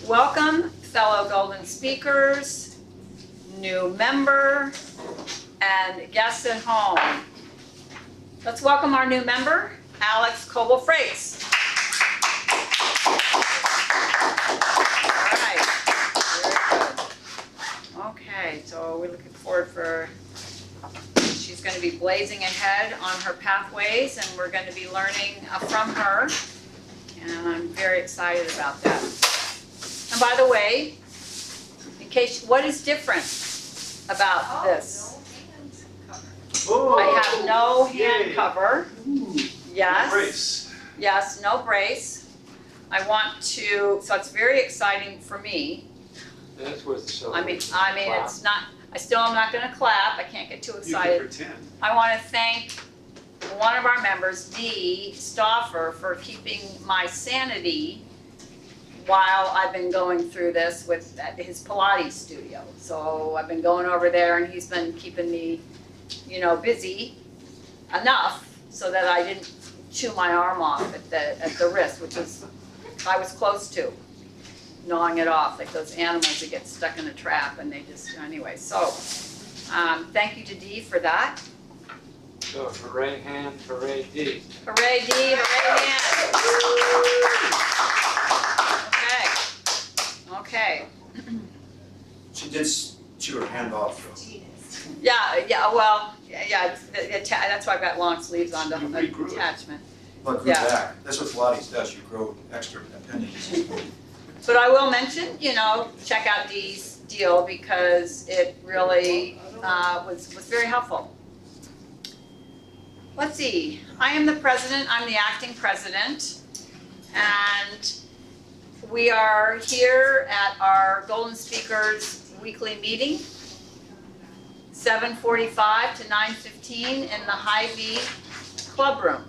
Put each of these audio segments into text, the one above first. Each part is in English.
Welcome, fellow Golden speakers, new member, and guests at home. Let's welcome our new member, Alex Coble-Frakes. All right, very good. Okay, so we're looking forward for, she's going to be blazing ahead on her pathways, and we're going to be learning from her, and I'm very excited about that. And by the way, in case, what is different about this? I have no hand cover. Yes. No brace. Yes, no brace. I want to, so it's very exciting for me. That's worth the show. I mean, it's not, I still am not gonna clap, I can't get too You excited. can pretend. I wanna thank one of our members, Dee Stauffer, for keeping my sanity while I've been going through this with his Pilates studio. So I've been going over there and he's been keeping me, you know, busy enough so that I didn't chew my arm off at the wrist, which is, I was close to gnawing it off, like those animals that get stuck in a trap and they just, anyway. So thank you to Dee for that. So hooray hand, hooray Dee. Hooray Dee, hooray hand. Okay. She did chew her hand off. Yeah, well, that's why I've got long sleeves on the You regrew it. attachment. But grew Yeah. back. That's what Pilates does. You grow extra appendages. But I will mention, you know, check out Dee's deal because it really was very helpful. Let's see, I am the president, I'm the acting president, and we are here at our Golden Speakers weekly meeting, 7:45 to 9:15 in the Hy-Vee Club Room,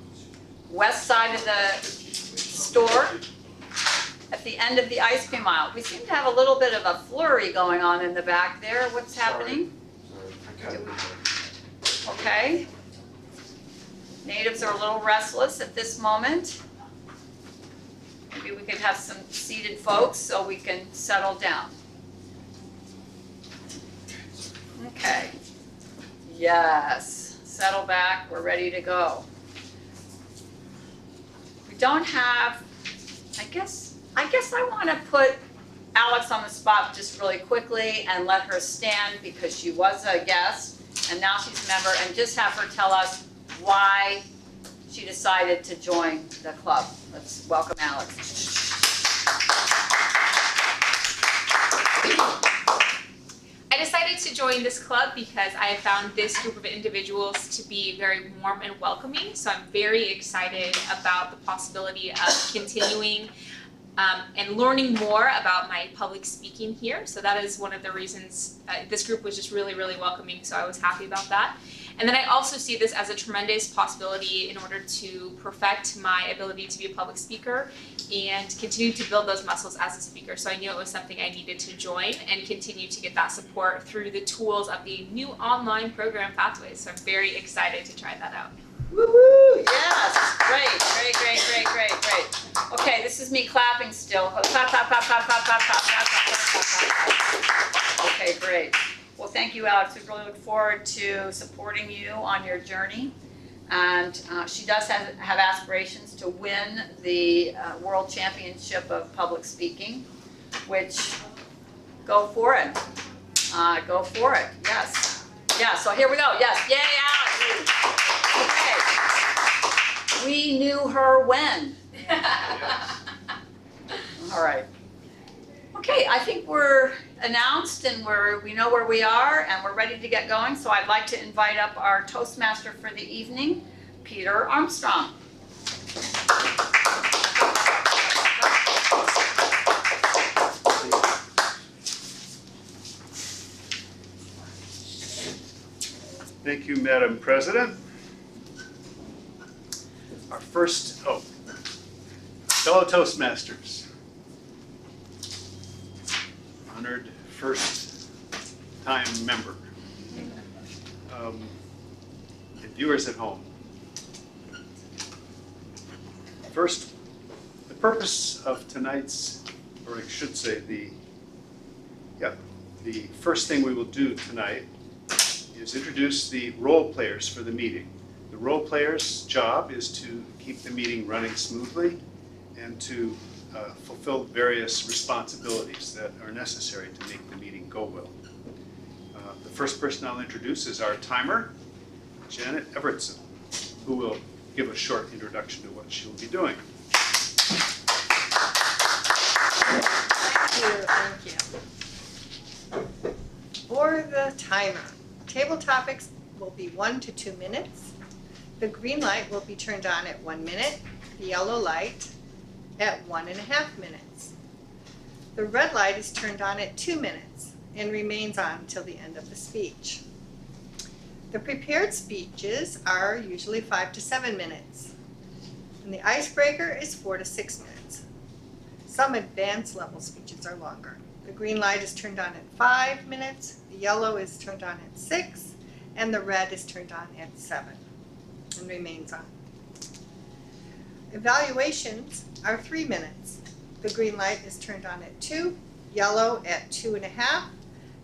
west side of the store, at the end of the ice cream aisle. We seem to have a little bit of a flurry going on in the back there. What's happening? Sorry, I got it. Okay. Natives are a little restless at this moment. Maybe we could have some seated folks so we can settle down. Okay. Yes. Settle back. We're ready to go. We don't have, I guess I want to put Alex on the spot just really quickly and let her stand because she was a guest and now she's a member, and just have her tell us why she decided to join the club. Let's welcome Alex. I decided to join this club because I have found this group of individuals to be very warm and welcoming, so I'm very excited about the possibility of continuing and learning more about my public speaking here. So that is one of the reasons this group was just really, really welcoming, so I was happy about that. And then I also see this as a tremendous possibility in order to perfect my ability to be a public speaker and continue to build those muscles as a speaker. So I knew it was something I needed to join and continue to get that support through the tools of the new online program Pathways. So I'm very excited to try that out. Woo-hoo! Yes! Great. Okay, this is me clapping still. Clap, clap, clap, clap, clap, clap, clap, clap, clap, clap, clap, clap. Okay, great. Well, thank you, Alex. We really look forward to supporting you on your journey. And she does have aspirations to win the World Championship of Public Speaking, which, go for it. Go for it, yes. Yeah, so here we go, yes, yay, Alex. Okay. We knew her when. All right. Okay, I think we're announced and we know where we are and we're ready to get going. So I'd like to invite up our Toastmaster for the evening, Peter Armstrong. Thank you, Madam President. Our first, fellow Toastmasters, honored first-time member, and viewers at home. First, the purpose of tonight's or I should say the first thing we will do tonight is introduce the role players for the meeting. The role players' job is to keep the meeting running smoothly and to fulfill various responsibilities that are necessary to make the meeting go well. The first person I'll introduce is our timer, Janet Everetson, who will give a short introduction to what she'll be doing. Thank you. For the timer, table topics will be 1 to 2 minutes. The green light will be turned on at 1 minute, the yellow light at 1.5 minutes. The red light is turned on at 2 minutes and remains on until the end of the speech. The prepared speeches are usually 5 to 7 minutes, and the icebreaker is 4 to 6 minutes. Some advanced level speeches are longer. The green light is turned on at 5 minutes, the yellow is turned on at 6, and the red is turned on at 7 and remains on. Evaluations are 3 minutes. The green light is turned on at 2, yellow at 2.5,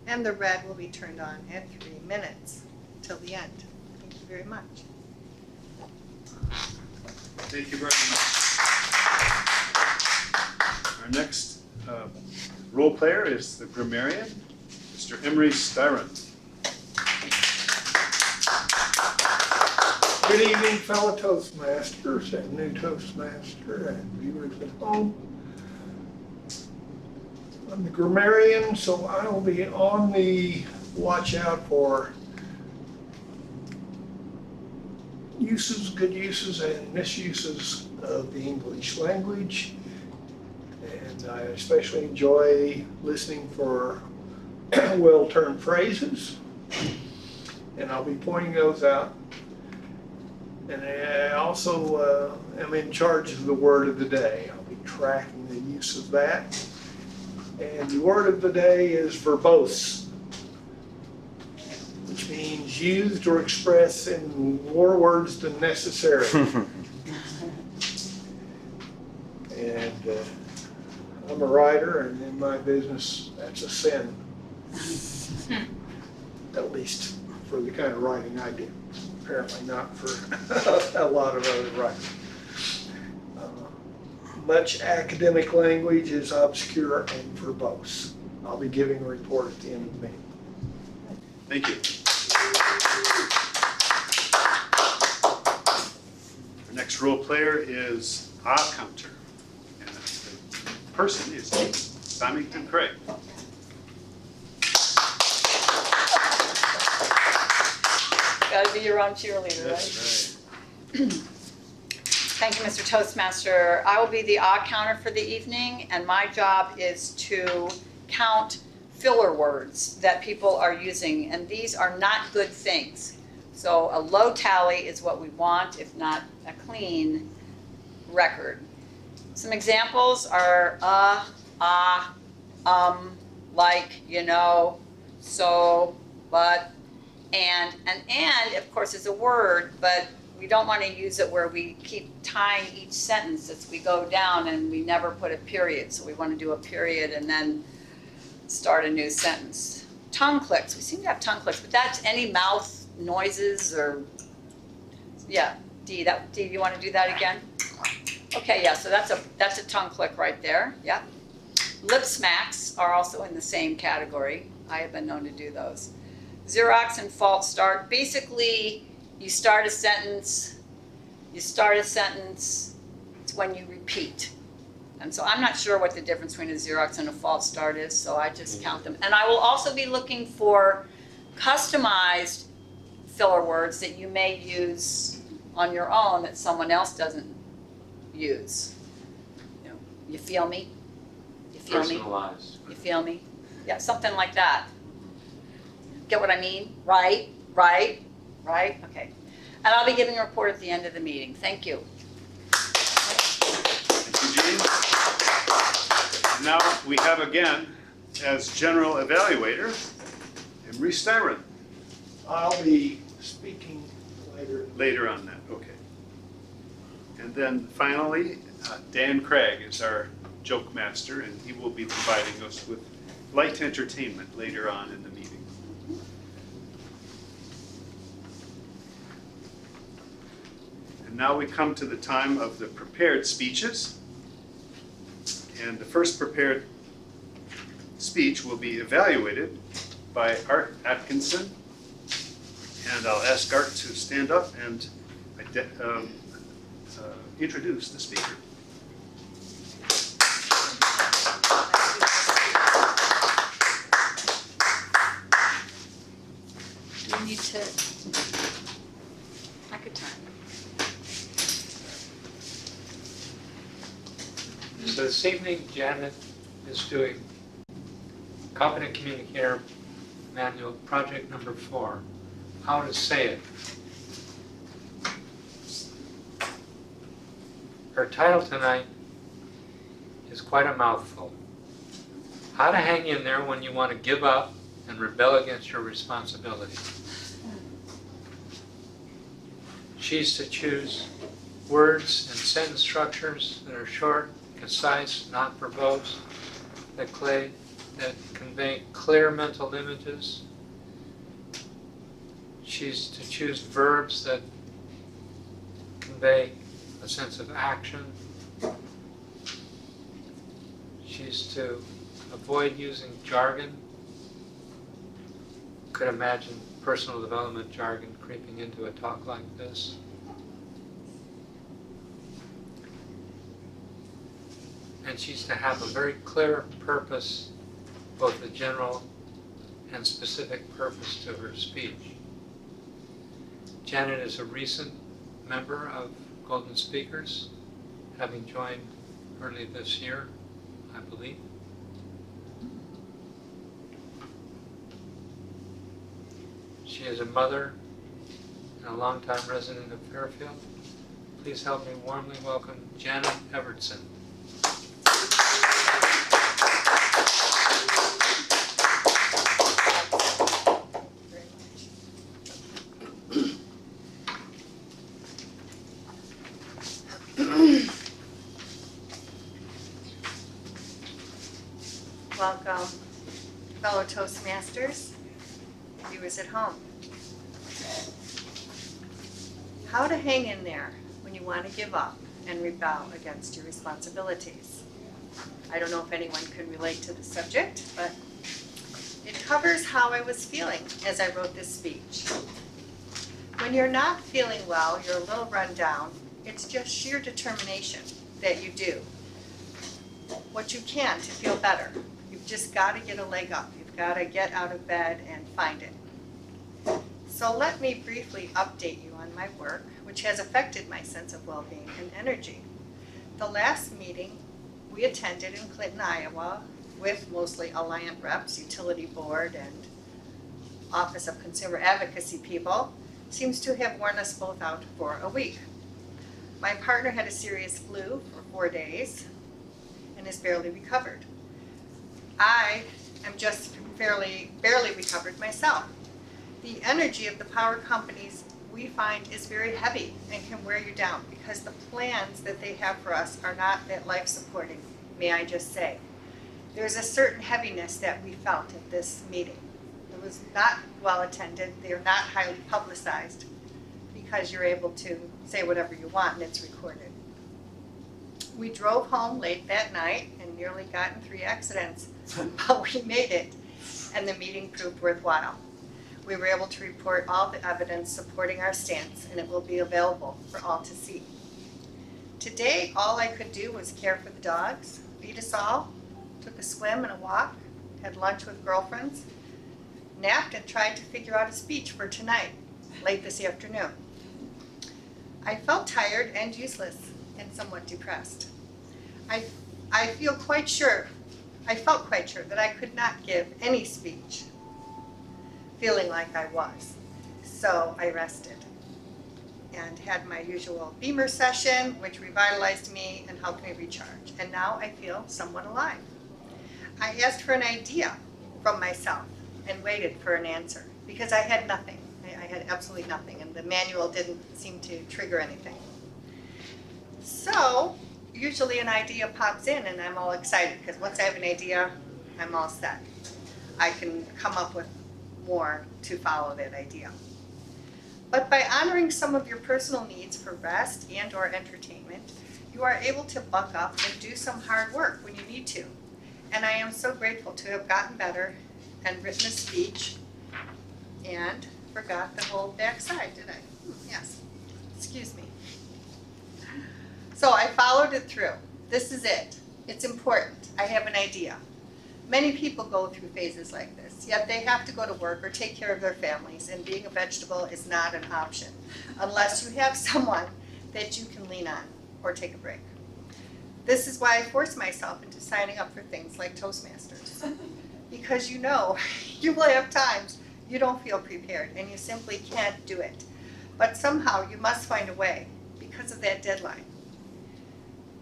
and the red will be turned on at 3 minutes till the end. Thank you very much. Thank you very much. Our next role player is the grammarian, Mr. Emery Styron. Good evening, fellow Toastmasters and new Toastmaster and viewers at home. I'm the grammarian, so I will be on the watch out for uses, good uses, and misuses of the English language. And I especially enjoy listening for well-turned phrases. And I'll be pointing those out. And I also am in charge of the word of the day. I'll be tracking the use of that. And the word of the day is verbose, which means used or expressed in more words than necessary. And I'm a writer, and in my business, that's a sin. At least for the kind of writing I do. Apparently not for a lot of other writers. Much academic language is obscure and verbose. I'll be giving a report at the end of the meeting. Thank you. Our next role player is a counter. And the person is Jean Symington Craig. Gotta be your own cheerleader, right? That's Thank you, Mr. Toastmaster. I will be the odd counter for the evening, and my job is to count filler words that people are using, and these are not good things. So a low tally is what we want, if not a clean record. Some examples are like, you know, so, but, and of course is a word, but we don't want to use it where we keep tying each sentence as we go down and we never put a period. So we want to do a period and then start a new sentence. Tongue clicks, we seem to have tongue clicks, but that's any mouth noises or, yeah, D, you want to do that again? Okay, yeah, so that's a tongue click right there, yeah. Lip smacks are also in the same category. I have been known to do those. Xerox and false start, basically you start a sentence, it's when you repeat. And so I'm not sure what the difference between a Xerox and a false start is, so I just count them. And I will also be looking for customized filler words that you may use on your own that someone else doesn't use. You feel me? You feel me? Personalized. You feel me? Yeah, something like that. Get what I mean? Right? Okay. And I'll be giving a report at the end of the meeting. Thank you. Thank you, Jean. Now we have again, as general evaluator, Emery Styron. I'll be speaking later. Later on that, okay. And then finally, Dan Craig is our joke master, and he will be providing us with light entertainment later on in the meeting. And now we come to the time of the prepared speeches. And the first prepared speech will be evaluated by Art Atkinson. And I'll ask Art to stand up and introduce the speaker. You need to, I could turn. So this evening, Janet is doing Competent Communicator Manual, project number 4, how to say it. Her title tonight is quite a mouthful. How to hang in there when you want to give up and rebel against your responsibility. She's to choose words and sentence structures that are short, concise, not verbose, that convey clear mental images. She's to choose verbs that convey a sense of action. She's to avoid using jargon. Could imagine personal development jargon creeping into a talk like this. And she's to have a very clear purpose, both the general and specific purpose to her speech. Janet is a recent member of Golden Speakers, having joined early this year, I believe. She is a mother and a longtime resident of Fairfield. Please help me warmly welcome Janet Evertson. Welcome, fellow Toastmasters, viewers at home. How to hang in there when you want to give up and rebel against your responsibilities. I don't know if anyone can relate to the subject, but it covers how I was feeling as I wrote this speech. When you're not feeling well, you're a little run down, it's just sheer determination that you do what you can to feel better. You've just got to get a leg up. You've got to get out of bed and find it. So let me briefly update you on my work, which has affected my sense of well-being and energy. The last meeting we attended in Clinton, Iowa, with mostly Alliant reps, utility board, and Office of Consumer Advocacy people, seems to have worn us both out for a week. My partner had a serious flu for 4 days and is barely recovered. I am just barely recovered myself. The energy of the power companies we find is very heavy and can wear you down because the plans that they have for us are not that life-supporting, may I just say. There's a certain heaviness that we felt at this meeting. It was not well attended. They are not highly publicized because you're able to say whatever you want and it's recorded. We drove home late that night and nearly got in 3 accidents, but we made it and the meeting proved worthwhile. We were able to report all the evidence supporting our stance and it will be available for all to see. Today, all I could do was care for the dogs, feed us all, took a swim and a walk, had lunch with girlfriends, napped and tried to figure out a speech for tonight, late this afternoon. I felt tired and useless and somewhat depressed. I felt quite sure that I could not give any speech feeling like I was. So I rested and had my usual Beamer session, which revitalized me and helped me recharge. And now I feel somewhat alive. I asked for an idea from myself and waited for an answer because I had nothing. I had absolutely nothing, and the manual didn't seem to trigger anything. So usually an idea pops in and I'm all excited because once I have an idea, I'm all set. I can come up with more to follow that idea. But by honoring some of your personal needs for rest and or entertainment, you are able to buck up and do some hard work when you need to. And I am so grateful to have gotten better and written a speech and forgot the whole backside, did I? Yes, excuse me. So I followed it through. This is it. It's important. I have an idea. Many people go through phases like this, yet they have to go to work or take care of their families, and being a vegetable is not an option unless you have someone that you can lean on or take a break. This is why I force myself into signing up for things like Toastmasters. Because you know, you will have times you don't feel prepared and you simply can't do it. But somehow you must find a way because of that deadline.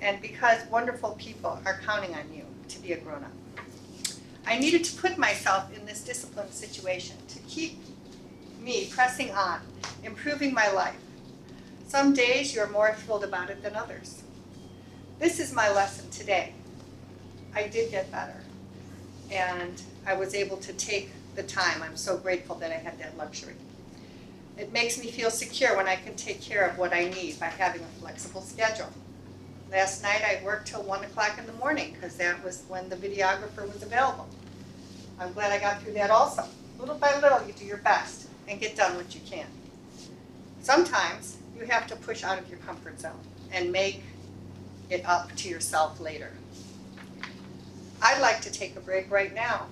And because wonderful people are counting on you to be a grown-up. I needed to put myself in this disciplined situation to keep me pressing on, improving my life. Some days you're more thrilled about it than others. This is my lesson today. I did get better, and I was able to take the time. I'm so grateful that I had that luxury. It makes me feel secure when I can take care of what I need by having a flexible schedule. Last night I worked till 1 o'clock in the morning because that was when the videographer was available. I'm glad I got through that also. Little by little you do your best and get done what you can. Sometimes you have to push out of your comfort zone and make it up to yourself later. I'd like to take a break right now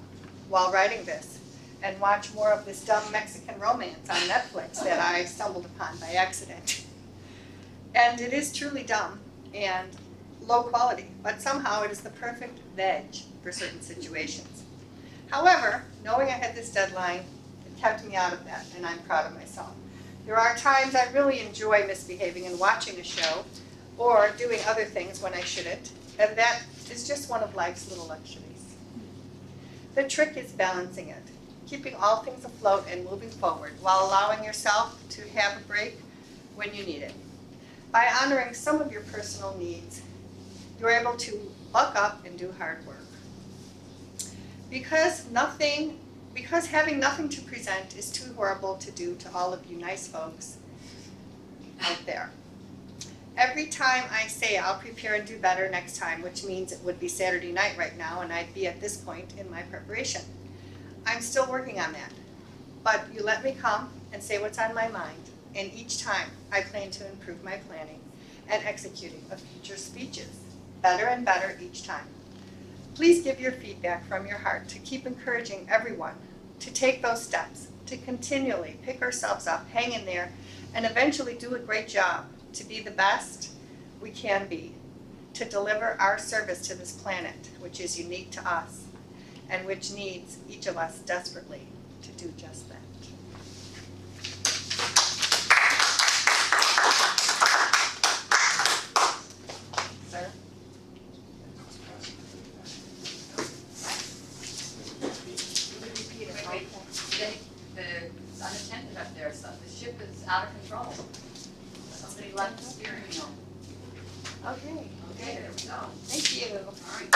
while writing this and watch more of this dumb Mexican romance on Netflix that I stumbled upon by accident. And it is truly dumb and low quality, but somehow it is the perfect veg for certain situations. However, knowing I had this deadline, it kept me out of that, and I'm proud of myself. There are times I really enjoy misbehaving and watching a show or doing other things when I shouldn't, and that is just one of life's little luxuries. The trick is balancing it, keeping all things afloat and moving forward while allowing yourself to have a break when you need it. By honoring some of your personal needs, you're able to buck up and do hard work. Because having nothing to present is too horrible to do to all of you nice folks out there. Every time I say I'll prepare and do better next time, which means it would be Saturday night right now and I'd be at this point in my preparation. I'm still working on that. But you let me come and say what's on my mind, and each time I plan to improve my planning and executing of future speeches, better and better each time. Please give your feedback from your heart to keep encouraging everyone to take those steps, to continually pick ourselves up, hang in there, and eventually do a great job to be the best we can be, to deliver our service to this planet, which is unique to us, and which needs each of us desperately to do just that. Sir? It's unattended up there, so the ship is out of control. Somebody left the steering wheel. Okay. Okay, there we go. Thank you. All right.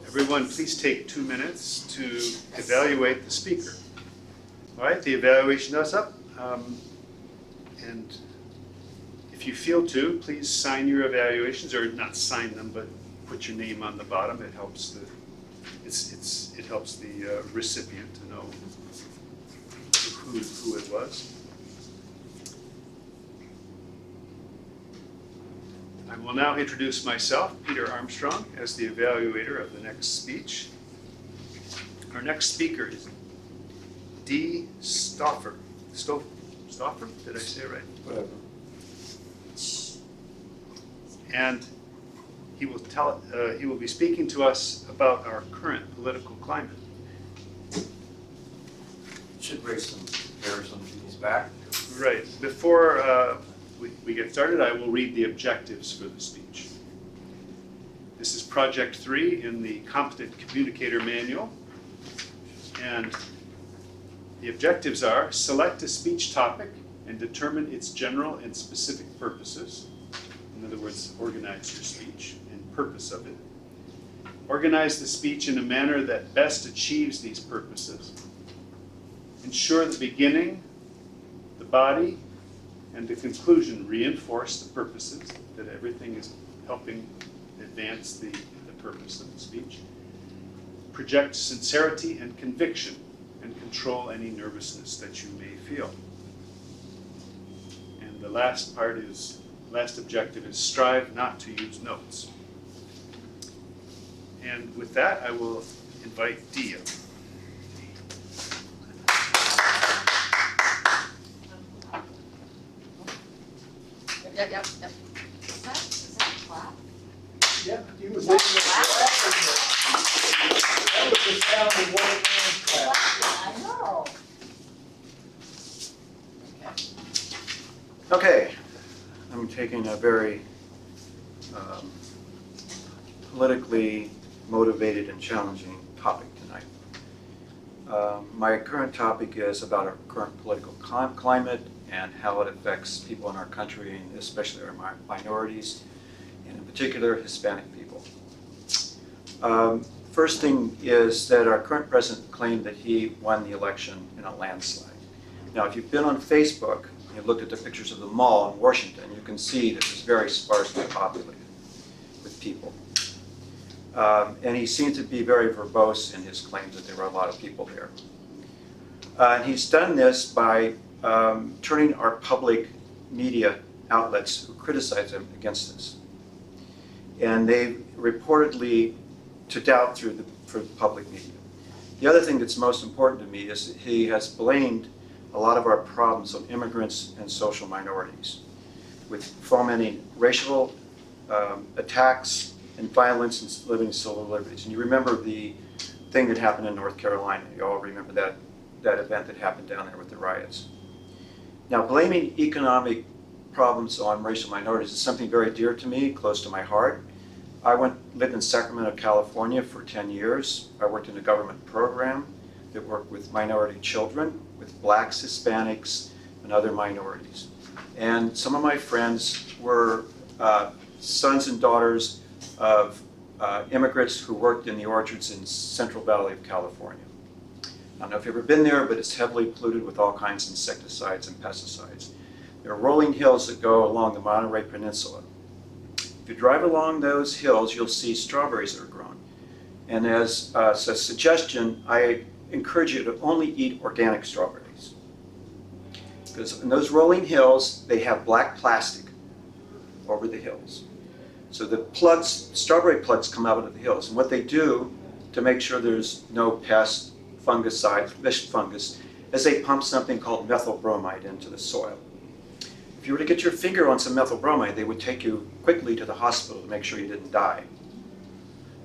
Everyone, please take 2 minutes to evaluate the speaker. All right, the evaluation is up. And if you feel to, please sign your evaluations, or not sign them, but put your name on the bottom. It helps it helps the recipient to know who it was. I will now introduce myself, Peter Armstrong, as the evaluator of the next speech. Our next speaker is D. Stauffer. Stauffer? Did I say it right? Whatever. And he will be speaking to us about our current political climate. Should raise some hairs on these back. Right. Before we get started, I will read the objectives for the speech. This is Project 3 in the Competent Communicator Manual. And The objectives are select a speech topic and determine its general and specific purposes. In other words, organize your speech and purpose of it. Organize the speech in a manner that best achieves these purposes. Ensure the beginning, the body, and the conclusion reinforce the purposes, that everything is helping advance the purpose of the speech. Project sincerity and conviction, and control any nervousness that you may feel. And the last objective is strive not to use notes. And with that, I will invite Dia. Yep. Is that a clap? Yeah, you was that was the sound of one hand clap. I know. Okay, I'm taking a very politically motivated and challenging topic tonight. My current topic is about our current political climate and how it affects people in our country, and especially our minorities, and in particular Hispanic people. First thing is that our current president claimed that he won the election in a landslide. Now, if you've been on Facebook and you looked at the pictures of the mall in Washington, you can see that it's very sparsely populated with people. And he seemed to be very verbose in his claims that there were a lot of people there. And he's done this by turning our public media outlets who criticize him against this. And they reportedly to doubt through the public media. The other thing that's most important to me is that he has blamed a lot of our problems on immigrants and social minorities, with fomenting racial attacks and violence and limiting civil liberties. And you remember the thing that happened in North Carolina. You all remember that event that happened down there with the riots. Now, blaming economic problems on racial minorities is something very dear to me, close to my heart. I lived in Sacramento, California for 10 years. I worked in a government program that worked with minority children, with blacks, Hispanics, and other minorities. And some of my friends were sons and daughters of immigrants who worked in the orchards in Central Valley of California. I don't know if you've ever been there, but it's heavily polluted with all kinds of insecticides and pesticides. There are rolling hills that go along the Monterey Peninsula. If you drive along those hills, you'll see strawberries that are grown. And as a suggestion, I encourage you to only eat organic strawberries. Because in those rolling hills, they have black plastic over the hills. So the strawberry plugs come out of the hills. And what they do to make sure there's no pest, fungicide, fish fungus, is they pump something called methyl bromide into the soil. If you were to get your finger on some methyl bromide, they would take you quickly to the hospital to make sure you didn't die.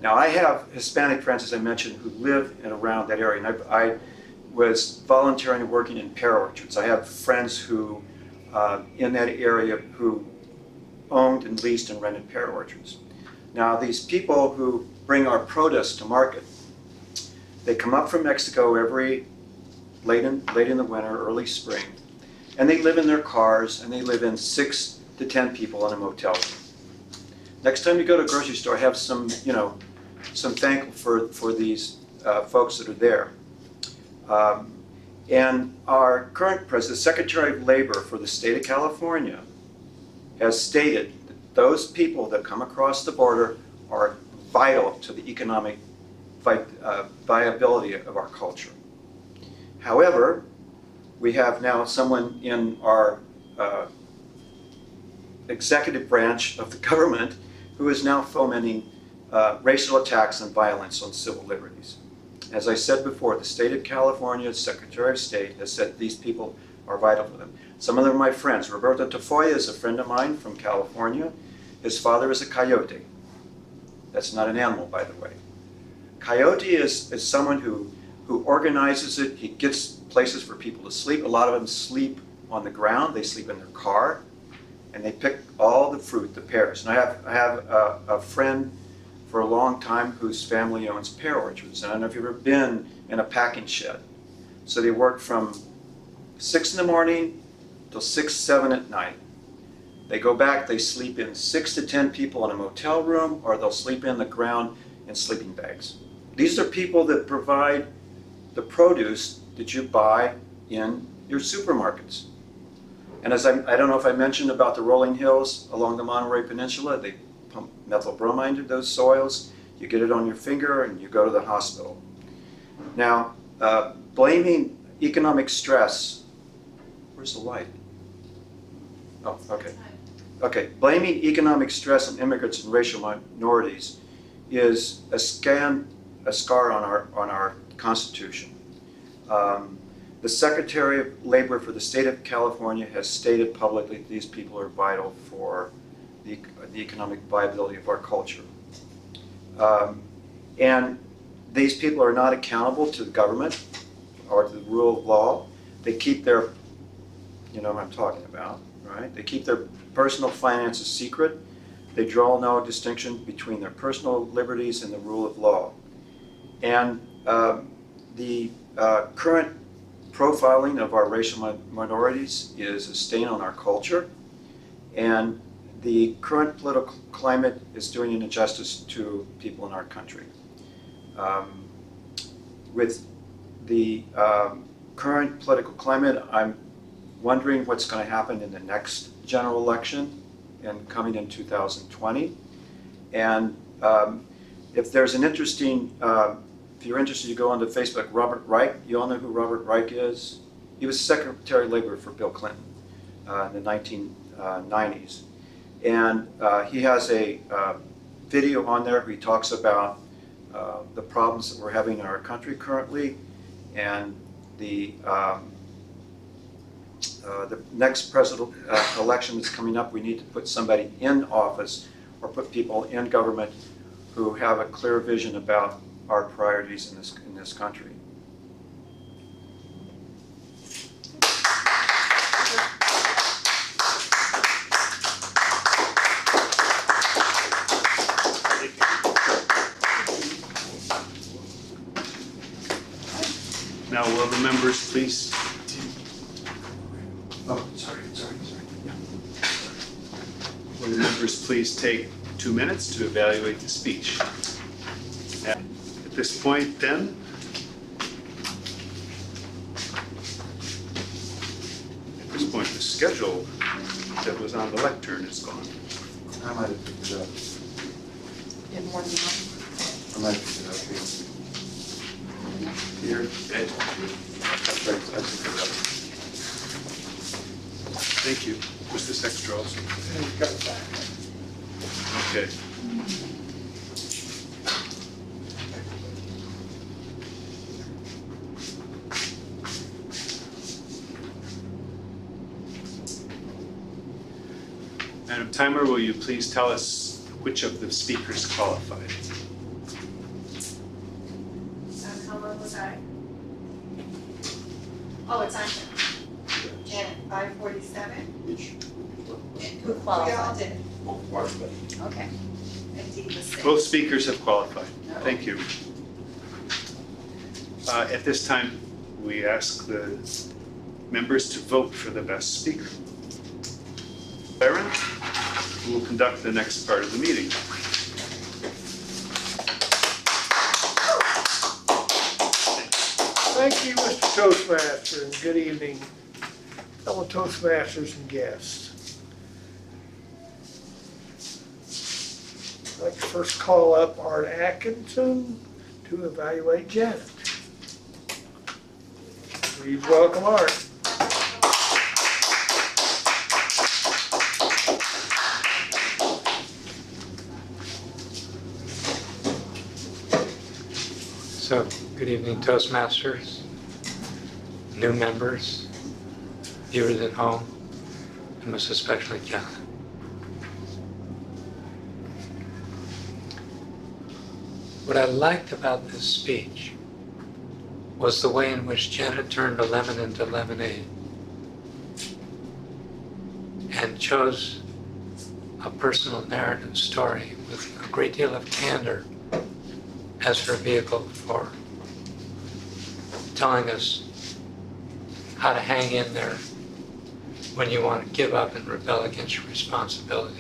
Now, I have Hispanic friends, as I mentioned, who live in around that area, and I was volunteering and working in pear orchards. I have friends who, in that area, who owned and leased and rented pear orchards. Now, these people who bring our produce to market, they come up from Mexico every late in the winter, early spring, and they live in their cars, and they live in 6 to 10 people in a motel room. Next time you go to a grocery store, have some thankful for these folks that are there. And our current president, Secretary of Labor for the state of California, has stated that those people that come across the border are vital to the economic viability of our culture. However, we have now someone in our executive branch of the government who is now fomenting racial attacks and violence on civil liberties. As I said before, the state of California's Secretary of State has said these people are vital for them. Some of them are my friends. Roberto Tafoya is a friend of mine from California. His father is a coyote. That's not an animal, by the way. Coyote is someone who organizes it. He gets places for people to sleep. A lot of them sleep on the ground. They sleep in their car, and they pick all the fruit, the pears. And I have a friend for a long time whose family owns pear orchards. And I don't know if you've ever been in a packing shed. So they work from 6 in the morning till 6, 7 at night. They go back, they sleep in 6 to 10 people in a motel room, or they'll sleep in the ground in sleeping bags. These are people that provide the produce that you buy in your supermarkets. And as I don't know if I mentioned about the rolling hills along the Monterey Peninsula, they pump methyl bromide into those soils. You get it on your finger and you go to the hospital. Now, blaming economic stress, where's the light? Oh, okay. Okay, blaming economic stress on immigrants and racial minorities is a scar on our Constitution. The Secretary of Labor for the state of California has stated publicly that these people are vital for the economic viability of our culture. And these people are not accountable to the government or to the rule of law. They keep their, you know what I'm talking about, right? They keep their personal finances secret. They draw no distinction between their personal liberties and the rule of law. And the current profiling of our racial minorities is a stain on our culture, and the current political climate is doing an injustice to people in our country. With the current political climate, I'm wondering what's going to happen in the next general election and coming in 2020. And if there's an interesting, if you're interested, you go onto Facebook, Robert Reich. You all know who Robert Reich is? He was Secretary of Labor for Bill Clinton in the 1990s. And he has a video on there where he talks about the problems that we're having in our country currently, and the next presidential election that's coming up. We need to put somebody in office or put people in government who have a clear vision about our priorities in this country. Now, will the members please, Oh, sorry. will the members please take 2 minutes to evaluate the speech? At this point, then, the schedule that was on the lectern is gone. I might have picked it up. Did more than one. I might have picked it up here. Ed, That's right, I picked it up. thank you. Was this extra also? Okay. Madam Timer, will you please tell us which of the speakers qualified? How long was I? Oh, it's on. Janet, 5:47. Who We all qualified? did. Okay. And Dee was 6. Both speakers have qualified. Thank you. At this time, we ask the members to vote for the best speaker. Byron, who will conduct the next part of the meeting. Thank you, Mr. Toastmaster, and good evening, fellow Toastmasters and guests. I'd like to first call up Art Atkinson to evaluate Janet. Please welcome Art. So, good evening, Toastmasters, new members, viewers at home, and most especially Janet. What I liked about this speech was the way in which Janet turned a lemon into lemonade and chose a personal narrative story with a great deal of candor as her vehicle for telling us how to hang in there when you want to give up and rebel against your responsibilities.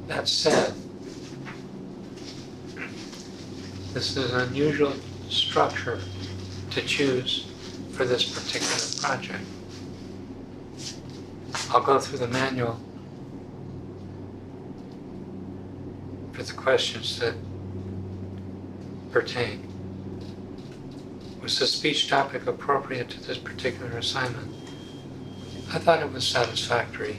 That said, this is an unusual structure to choose for this particular project. I'll go through the manual for the questions that pertain. Was the speech topic appropriate to this particular assignment? I thought it was satisfactory.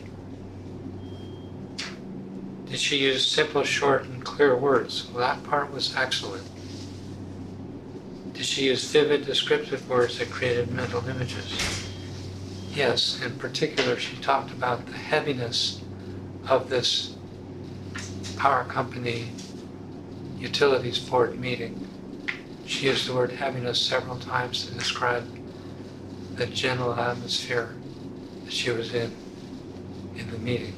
Did she use simple, short, and clear words? Well, that part was excellent. Did she use vivid, descriptive words that created mental images? Yes, in particular, she talked about the heaviness of this power company utilities board meeting. She used the word heaviness several times to describe the general atmosphere that she was in the meeting.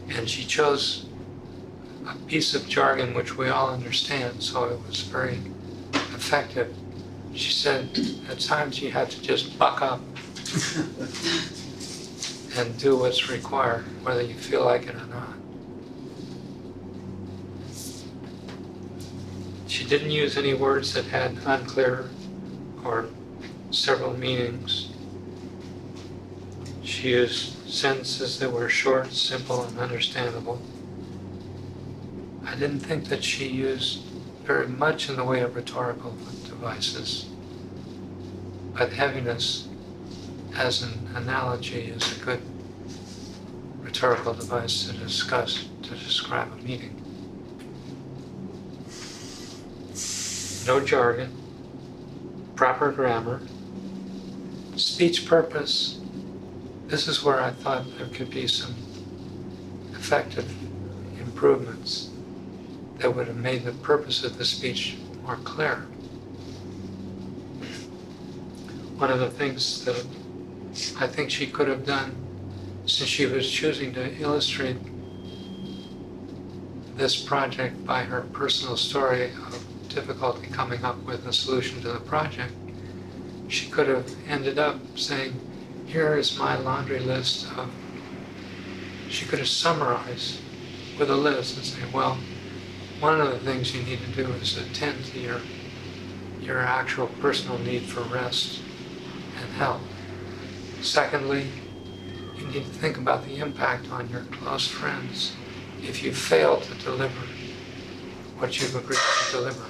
And she chose a piece of jargon which we all understand, so it was very effective. She said at times you had to just buck up and do what's required, whether you feel like it or not. She didn't use any words that had unclear or several meanings. She used sentences that were short, simple, and understandable. I didn't think that she used very much in the way of rhetorical devices, but heaviness as an analogy is a good rhetorical device to describe a meeting. No jargon, proper grammar, speech purpose. This is where I thought there could be some effective improvements that would have made the purpose of the speech more clear. One of the things that I think she could have done, since she was choosing to illustrate this project by her personal story of difficulty coming up with a solution to the project, she could have ended up saying, here is my laundry list of, she could have summarized with a list and say, well, one of the things you need to do is attend to your actual personal need for rest and health. Secondly, you need to think about the impact on your close friends if you fail to deliver what you've agreed to deliver.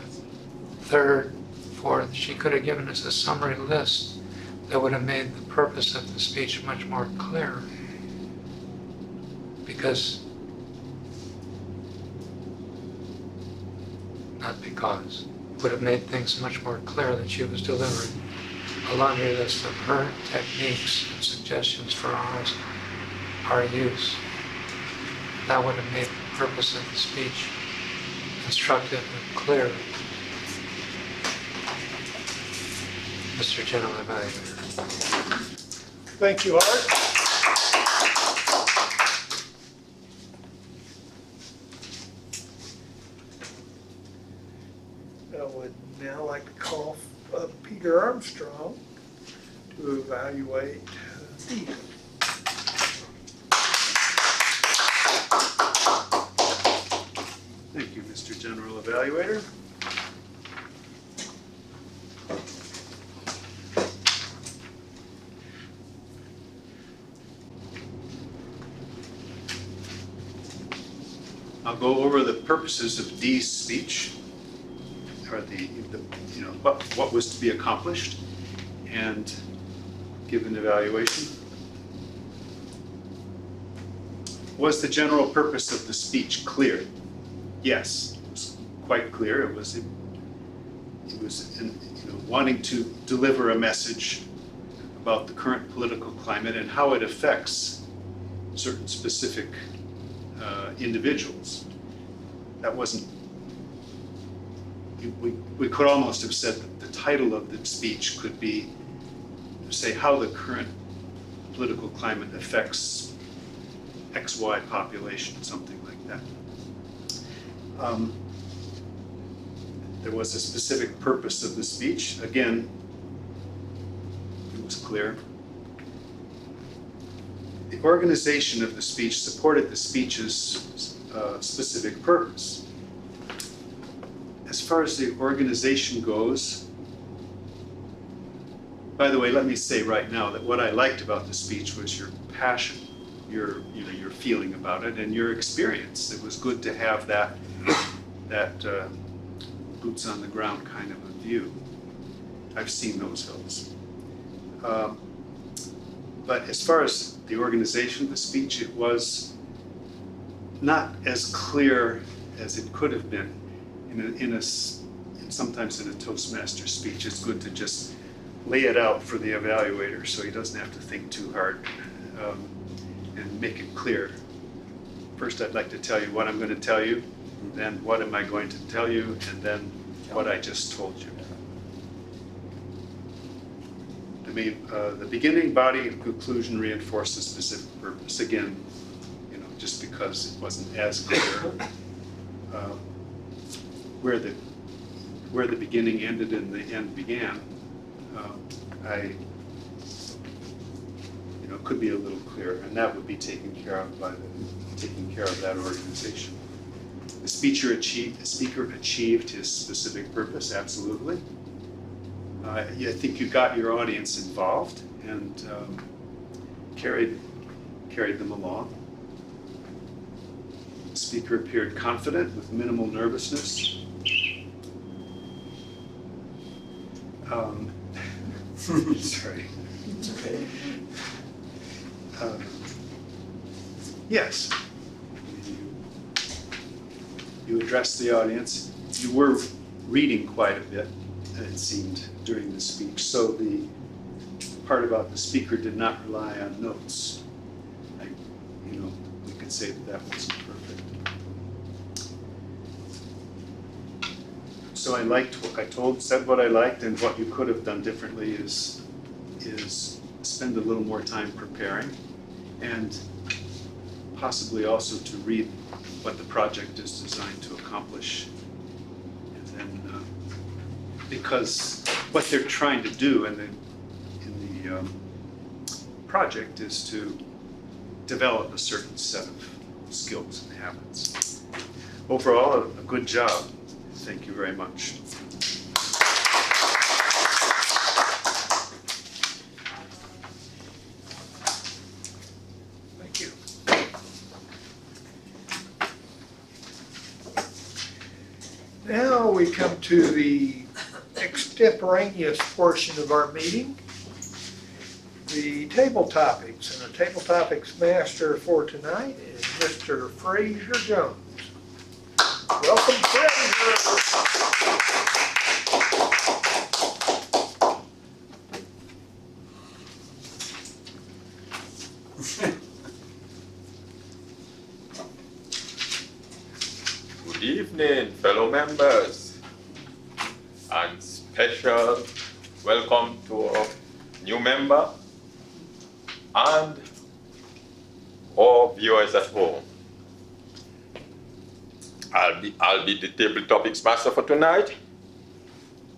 Third, fourth, she could have given us a summary list that would have made the purpose of the speech much more clear. Would have made things much more clear that she was delivering a laundry list of her techniques and suggestions for our use. That would have made the purpose of the speech constructive and clear. Mr. General Evaluator. Thank you, Art. I would now like to call up Peter Armstrong to evaluate Steve. Thank you, Mr. General Evaluator. I'll go over the purposes of Dee's speech, or what was to be accomplished, and give an evaluation. Was the general purpose of the speech clear? Yes, it was quite clear. It was wanting to deliver a message about the current political climate and how it affects certain specific individuals. That wasn't, we could almost have said that the title of the speech could be, say, how the current political climate affects XY population, something like that. There was a specific purpose of the speech. Again, it was clear. The organization of the speech supported the speech's specific purpose. As far as the organization goes, by the way, let me say right now that what I liked about the speech was your passion, your feeling about it, and your experience. It was good to have that boots on the ground kind of a view. I've seen those hills. But as far as the organization of the speech, it was not as clear as it could have been. Sometimes in a Toastmasters speech, it's good to just lay it out for the evaluator so he doesn't have to think too hard, and make it clear. First, I'd like to tell you what I'm going to tell you, then what am I going to tell you, and then what I just told you. The beginning, body, and conclusion reinforce the specific purpose. Again, just because it wasn't as clear where the beginning ended and the end began, could be a little clearer, and that would be taken care of by taking care of that organization. The speaker achieved his specific purpose, absolutely. I think you got your audience involved and carried them along. The speaker appeared confident with minimal nervousness. Sorry. It's okay. Yes. You addressed the audience. You were reading quite a bit, it seemed, during the speech. So the part about the speaker did not rely on notes. We could say that wasn't perfect. So I liked what I said what I liked, and what you could have done differently is spend a little more time preparing, and possibly also to read what the project is designed to accomplish. And then, because what they're trying to do in the project is to develop a certain set of skills and habits. Overall, a good job. Thank you very much. Thank you. Now we come to the extemporaneous portion of our meeting, the table topics. And the table topics master for tonight is Mr. Fraser Jones. Welcome, Fraser. Good evening, fellow members, and special welcome to our new member and all viewers at home. I'll be the table topics master for tonight,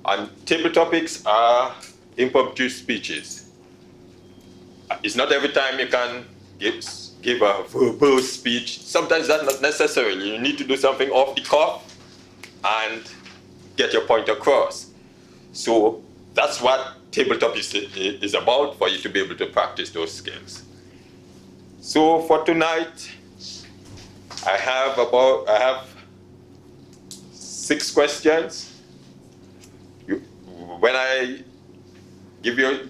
and table topics are impromptu speeches. It's not every time you can give a verbal speech. Sometimes that's not necessary. You need to do something off the cuff and get your point across. So that's what table topics is about, for you to be able to practice those skills. So for tonight, I have 6 questions. When I give you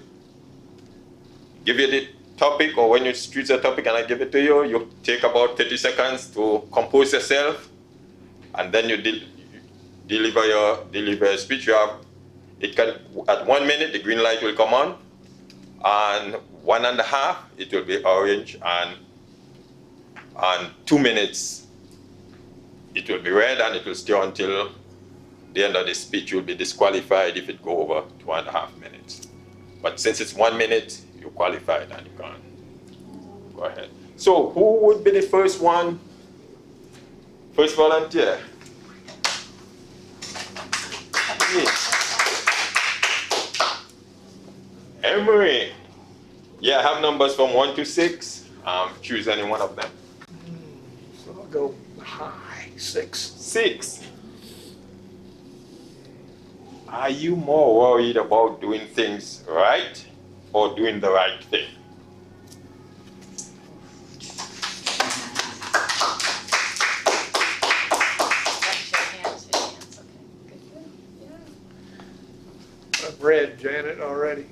the topic, or when you choose a topic and I give it to you, you take about 30 seconds to compose yourself, and then you deliver your speech. At 1 minute, the green light will come on, and 1.5, it will be orange, and 2 minutes, it will be red, and it will stay until the end of the speech. You'll be disqualified if it go over 2.5 minutes. But since it's 1 minute, you're qualified and you can go ahead. So who would be the first volunteer? Emery. Yeah, I have numbers from 1 to 6. Choose any one of them. So I'll go high, 6. 6. Are you more worried about doing things right or doing the right thing? I've read Janet already.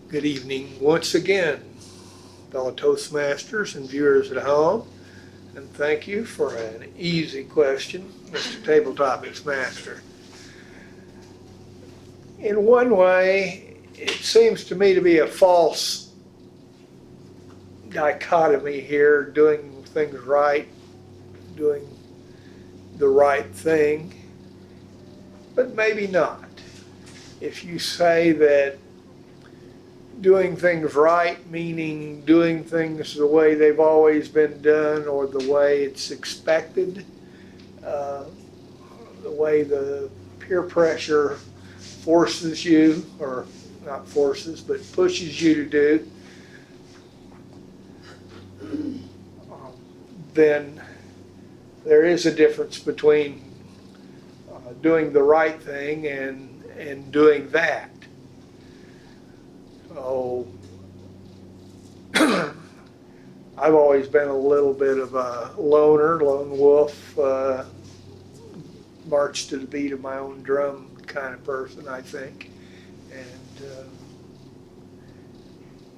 Good evening once again, fellow Toastmasters and viewers at home. And thank you for an easy question, Mr. Table Topics Master. In one way, it seems to me to be a false dichotomy here, doing things right, doing the right thing, but maybe not. If you say that doing things right, meaning doing things the way they've always been done or the way it's expected, the way the peer pressure forces you, or not forces, but pushes you to do, then there is a difference between doing the right thing and doing that. So I've always been a little bit of a lone wolf, march to the beat of my own drum kind of person, I think. And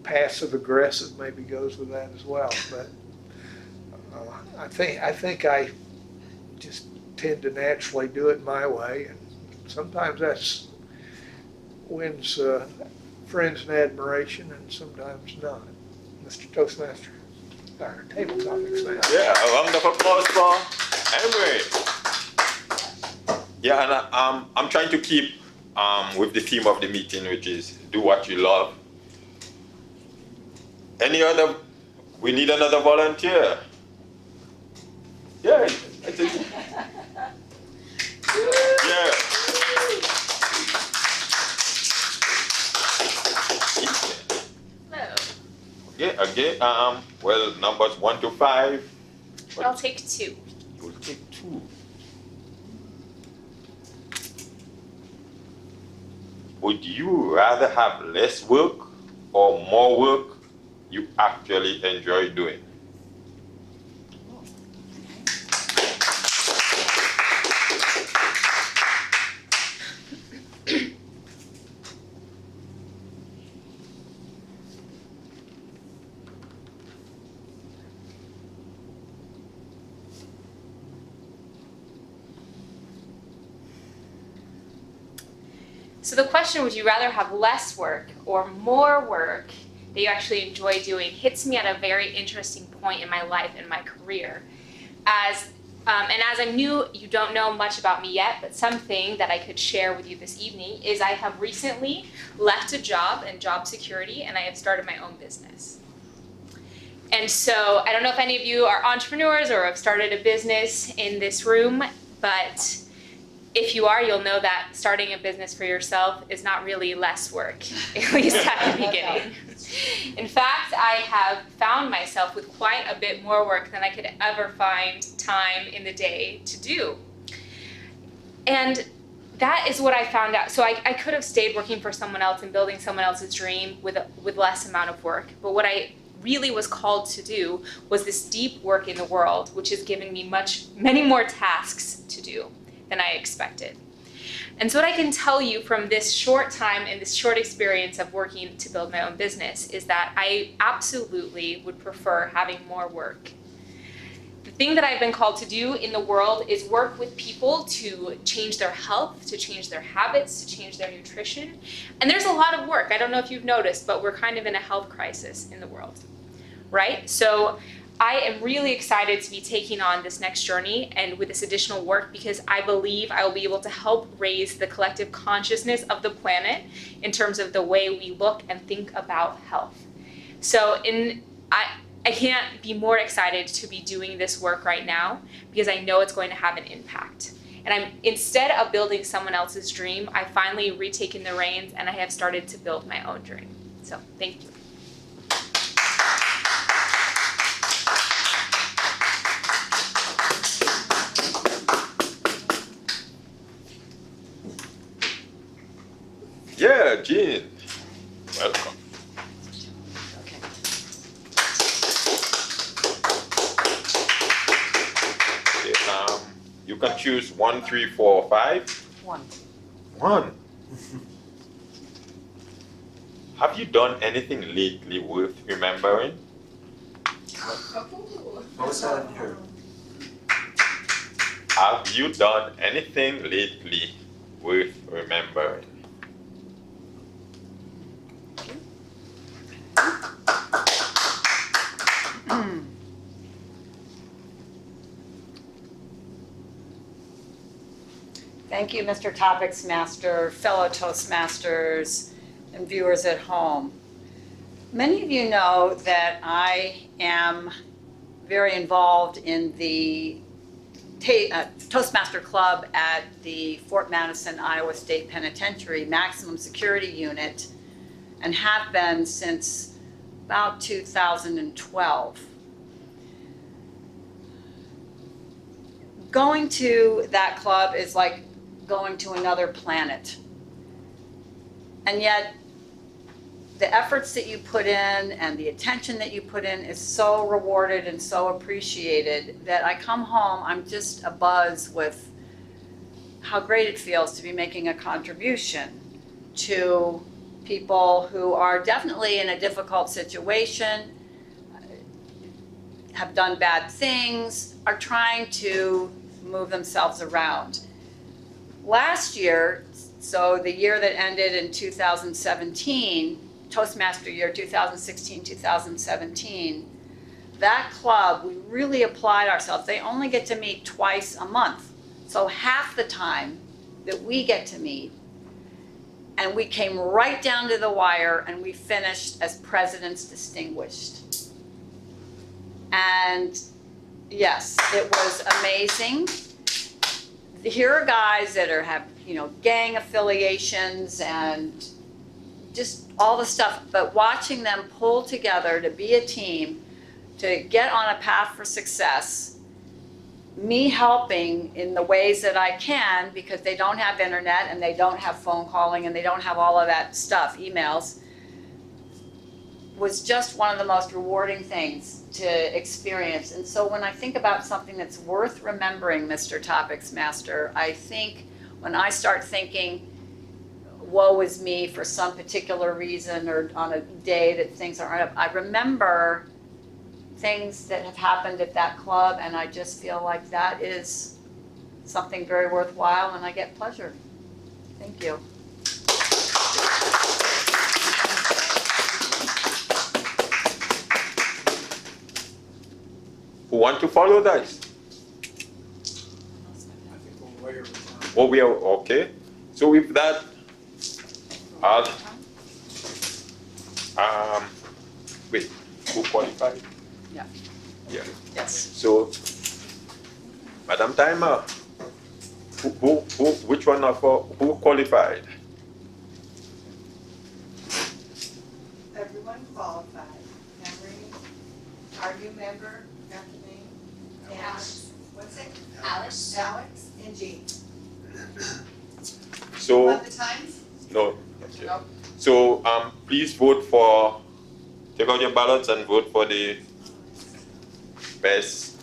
passive aggressive maybe goes with that as well. But I think I just tend to naturally do it my way, and sometimes that's wins friends and admiration, and sometimes not. Mr. Toastmaster, our Table Topics Master. Yeah, a round of applause for Emery. Yeah, and I'm trying to keep with the theme of the meeting, which is do what you love. Any other? We need another volunteer. Yeah, I think. Yeah. Okay, well, numbers 1 to 5. I'll take 2. You'll take 2. Would you rather have less work or more work you actually enjoy doing? So the question, would you rather have less work or more work that you actually enjoy doing, hits me at a very interesting point in my life and my career. As I'm new, you don't know much about me yet, but something that I could share with you this evening is I have recently left a job in job security, and I have started my own business. And so I don't know if any of you are entrepreneurs or have started a business in this room, but if you are, you'll know that starting a business for yourself is not really less work, at least at the beginning. In fact, I have found myself with quite a bit more work than I could ever find time in the day to do. And that is what I found out. So I could have stayed working for someone else and building someone else's dream with less amount of work. But what I really was called to do was this deep work in the world, which has given me many more tasks to do than I expected. And so what I can tell you from this short time and this short experience of working to build my own business is that I absolutely would prefer having more work. The thing that I've been called to do in the world is work with people to change their health, to change their habits, to change their nutrition. And there's a lot of work. I don't know if you've noticed, but we're kind of in a health crisis in the world, right? So I am really excited to be taking on this next journey and with this additional work because I believe I will be able to help raise the collective consciousness of the planet in terms of the way we look and think about health. So I can't be more excited to be doing this work right now because I know it's going to have an impact. And instead of building someone else's dream, I finally retaken the reins and I have started to build my own dream. So thank you. Yeah, Jean, welcome. Okay, you can choose 1, 3, 4, 5. 1. 1. Have you done anything lately worth remembering? What was that in here? Have you done anything lately worth remembering? Thank you, Mr. Topics Master, fellow Toastmasters, and viewers at home. Many of you know that I am very involved in the Toastmaster Club at the Fort Madison, Iowa State Penitentiary Maximum Security Unit and have been since about 2012. Going to that club is like going to another planet. And yet, the efforts that you put in and the attention that you put in is so rewarded and so appreciated that I come home, I'm just abuzz with how great it feels to be making a contribution to people who are definitely in a difficult situation, have done bad things, are trying to move themselves around. Last year, so the year that ended in 2017, Toastmaster year 2016-2017, that club, we really applied ourselves. They only get to meet twice a month. So half the time that we get to meet, and we came right down to the wire and we finished as President's Distinguished. And yes, it was amazing. Here are guys that have, gang affiliations and just all the stuff, but watching them pull together to be a team, to get on a path for success, me helping in the ways that I can because they don't have internet and they don't have phone calling and they don't have all of that stuff, emails, was just one of the most rewarding things to experience. And so when I think about something that's worth remembering, Mr. Topics Master, I think when I start thinking, woe is me for some particular reason or on a day that things aren't up, I remember things that have happened at that club and I just feel like that is something very worthwhile and I get pleasure. Thank you. Who want to follow that? Oh, we are okay. So with that, wait, who qualified? Yeah. Yeah. Yes. So, Madam Timer, which one of who qualified? Everyone qualified. Memory, are you member, got the name? Alex. What's it? Alex. Alex and Jean. So, Want the times? no. Okay. So, please vote for, take out your ballots and vote for the best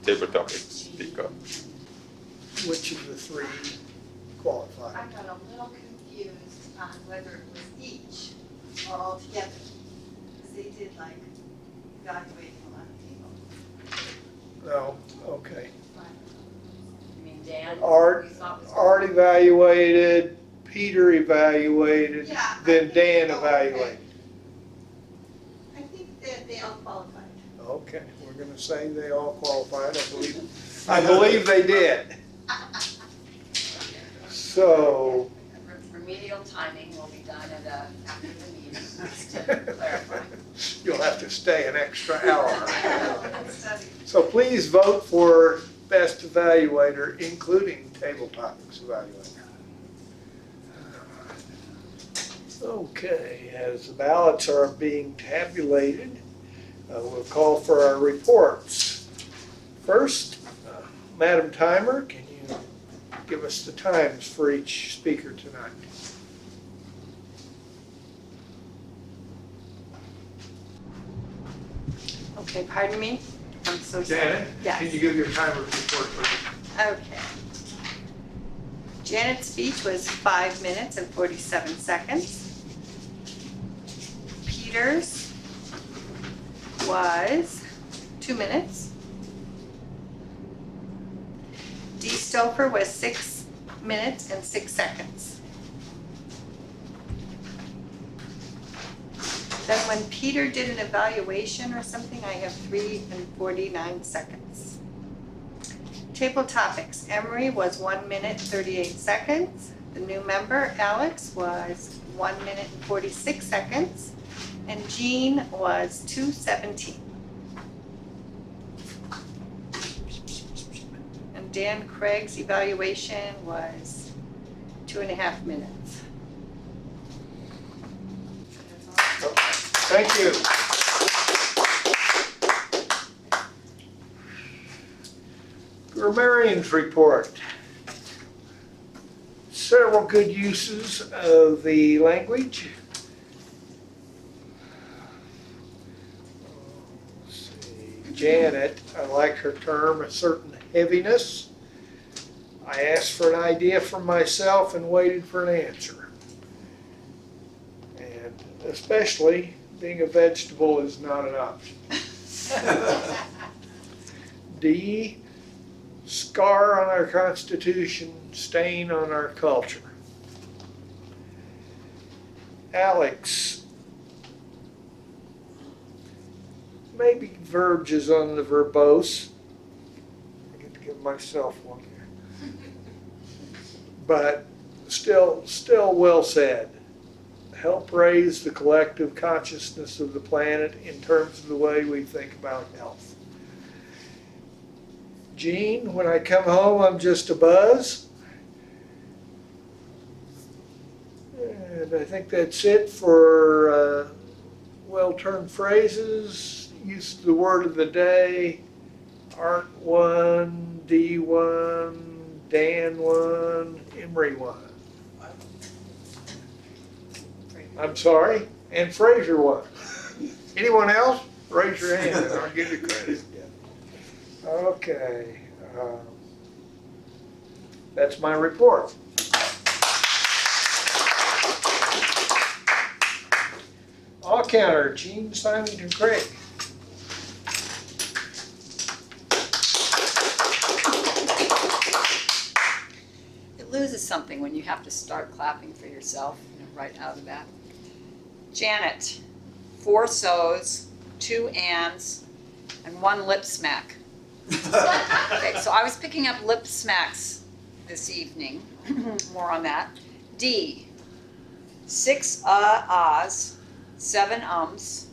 table topic speaker. Which of the three qualified? I got a little confused on whether it was each or all together. Because they did evaluating a lot of people. No, okay. You mean Dan? Art, You thought was- Art evaluated, Peter evaluated, Yeah, I then think- Dan oh, okay. evaluated. I think that they all qualified. Okay, we're gonna say they all qualified, I believe they did. So, Remedial timing will be done after the meeting, just to clarify. you'll have to stay an extra hour. So please vote for best evaluator, including table topics evaluator. Okay, as the ballots are being tabulated, we'll call for our reports. First, Madam Timer, can you give us the times for each speaker tonight? Okay, pardon me? I'm so sorry. Janet, Yes. can you give your timer report, please? Okay. Janet's speech was 5 minutes and 47 seconds. Peter's was 2 minutes. Dee Stouffer was 6 minutes and 6 seconds. Then when Peter did an evaluation or something, I have 3 and 49 seconds. Table topics, Emery was 1 minute 38 seconds. The new member, Alex, was 1 minute and 46 seconds. And Jean was 2:17. And Dan Craig's evaluation was 2.5 minutes. Thank you. Grammarian's report. Several good uses of the language. Let's see. Janet, I like her term, a certain heaviness. I asked for an idea from myself and waited for an answer. And especially, being a vegetable is not an option. D, scar on our Constitution, stain on our culture. Alex, maybe verges on the verbose. I get to give myself one here. But still well said. Help raise the collective consciousness of the planet in terms of the way we think about health. Jean, when I come home, I'm just a buzz. And I think that's it for well-turned phrases. Use of the word of the day. Art 1, D 1, Dan 1, Emery 1. I'm sorry, and Fraser 1. Anyone else? Raise your hand and I'll give you credit. Okay. That's my report. All counter, Jean Symington Craig. It loses something when you have to start clapping for yourself, right out of the bat. Janet, 4 so's, 2 ands, and 1 lip smack. Okay, so I was picking up lip smacks this evening. More on that. D, 6 ahs, 7 ums.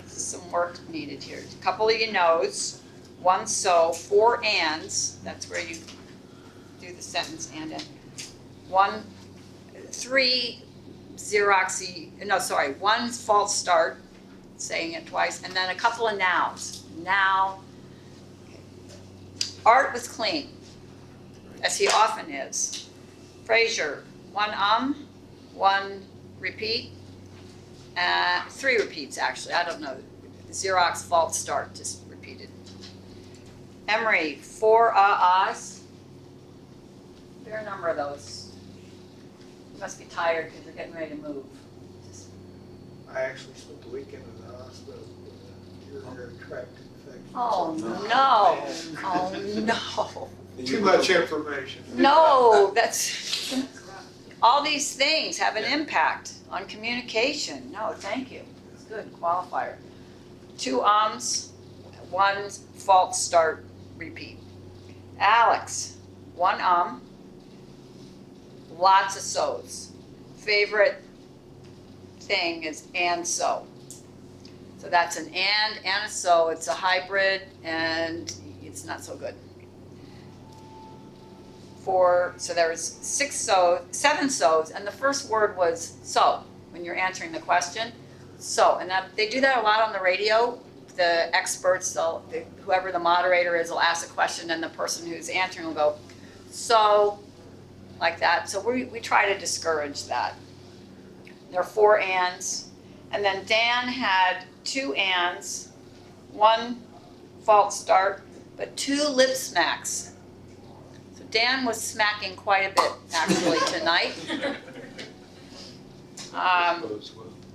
This is some work needed here. A couple of your no's, 1 so, 4 ands. That's where you do the sentence and in. 3 1 false start, saying it twice, and then a couple of nows. Now, okay. Art was clean, as he often is. Fraser, 1 1 repeat, 3 repeats actually, I don't know. Xerox false start, just repeated. Emery, 4 ahs. Fair number of those. You must be tired because you're getting ready to move. I actually spent the weekend in the hospital with a urinary tract infection. Oh, no. Oh, no. Too much information. No, that's, all these things have an impact on communication. No, thank you. It's good, qualifier. 2 ums, 1 false start, repeat. Alex, 1 lots of so's. Favorite thing is and so. So that's an and a so. It's a hybrid and it's not so good. So there was 7 so's, and the first word was so when you're answering the question. So, and that, they do that a lot on the radio. The experts, whoever the moderator is, will ask a question, and the person who's answering will go, so, like that. So we try to discourage that. There are 4 ands, and then Dan had 2 ands, 1 false start, but 2 lip smacks. So Dan was smacking quite a bit actually tonight.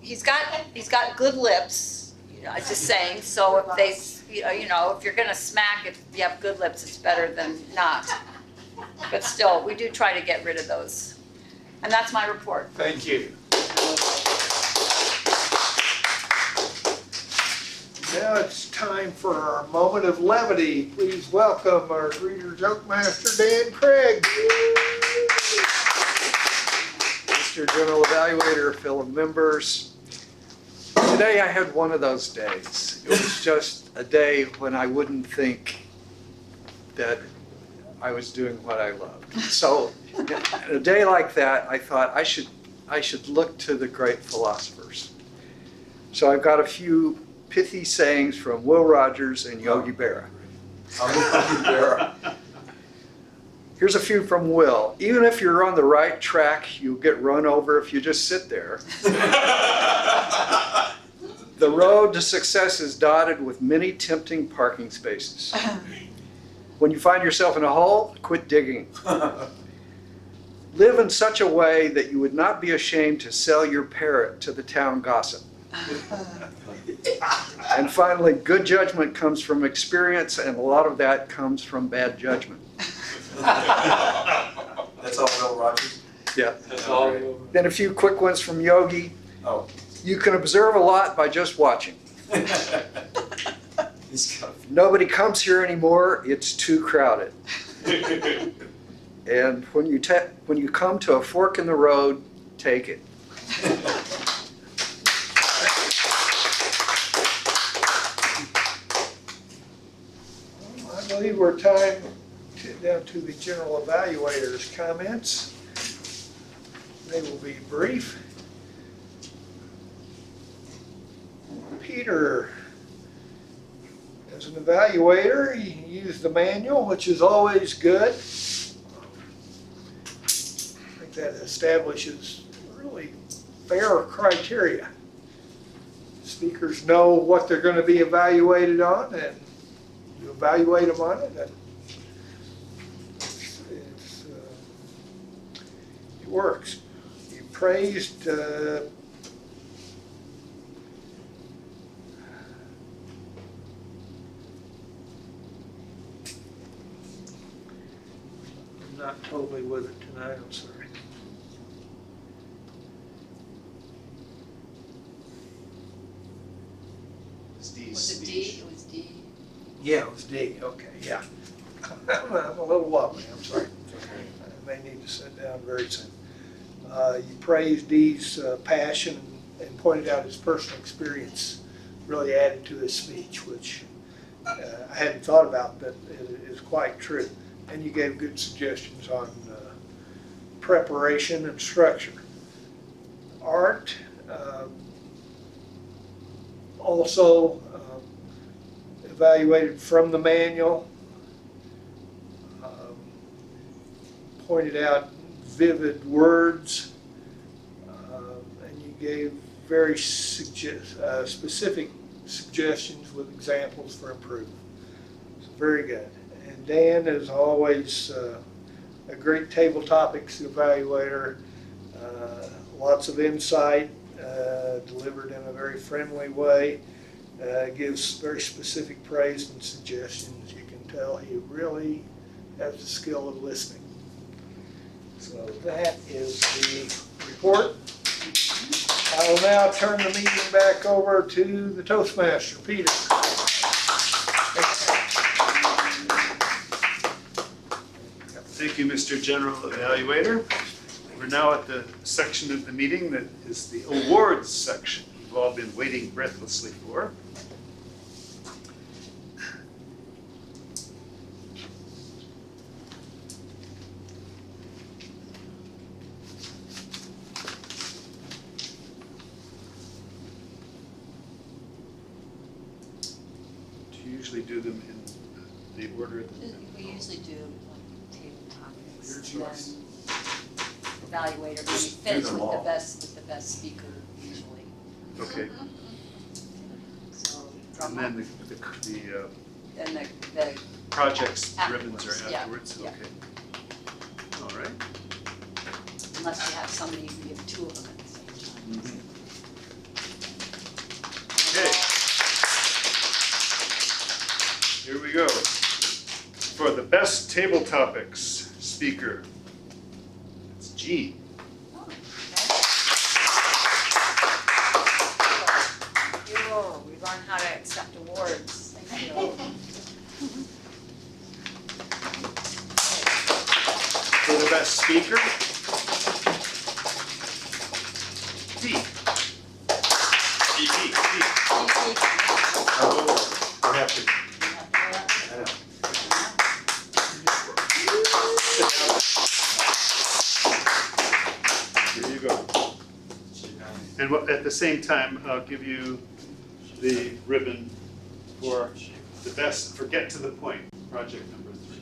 He's got good lips, just saying. So if they, if you're gonna smack, if you have good lips, it's better than not. But still, we do try to get rid of those. And that's my report. Thank you. Now it's time for our moment of levity. Please welcome our greeter joke master, Dan Craig. Mr. General Evaluator, fellow members. Today I had one of those days. It was just a day when I wouldn't think that I was doing what I loved. So a day like that, I thought I should look to the great philosophers. So I've got a few pithy sayings from Will Rogers and Yogi Berra. Here's a few from Will. Even if you're on the right track, you'll get run over if you just sit there. The road to success is dotted with many tempting parking spaces. When you find yourself in a hole, quit digging. Live in such a way that you would not be ashamed to sell your parrot to the town gossip. And finally, good judgment comes from experience, and a lot of that comes from bad judgment. That's all Will Rogers? Yeah. That's all. Then a few quick ones from Yogi. Oh. You can observe a lot by just watching. He's got Nobody comes here anymore, it's too crowded. And when you come to a fork in the road, take it. I believe we're down to the general evaluator's comments. They will be brief. Peter, as an evaluator, you use the manual, which is always good. I think that establishes really fair criteria. Speakers know what they're going to be evaluated on, and you evaluate them on it. It works. You praised I'm not totally with it tonight, I'm sorry. Was it D? It was D. Yeah, it was D, okay, yeah. I'm a little wobbly, I'm sorry. I may need to sit down very soon. You praised Dee's passion and pointed out his personal experience really added to his speech, which I hadn't thought about, but it is quite true. And you gave good suggestions on preparation and structure. Art, also evaluated from the manual, pointed out vivid words, and you gave very specific suggestions with examples for improvement. So very good. And Dan is always a great table topics evaluator, lots of insight, delivered in a very friendly way. gives very specific praise and suggestions. You can tell he really has the skill of listening. So that is the report. I will now turn the meeting back over to the Toastmaster, Peter. Thank you, Mr. General Evaluator. We're now at the section of the meeting that is the awards section we've all been waiting breathlessly for. Do you usually do them in the order that? We usually do table topics. Your choice. Then evaluator, maybe Just do finish them with all. the best speaker usually. Okay, So drum and then the then the projects ribbons Afterwards, are yeah, afterwards, yeah. okay. All right. unless you have somebody, you can give two of them at the same time. Okay. Here we go. For the best table topics speaker, it's Jean. Oh, okay. Thank you. We learned how to accept awards. Thank you. For the best speaker, D. I have to. Here you go. And at the same time, I'll give you the ribbon for the best, for Get to the Point, project number 3.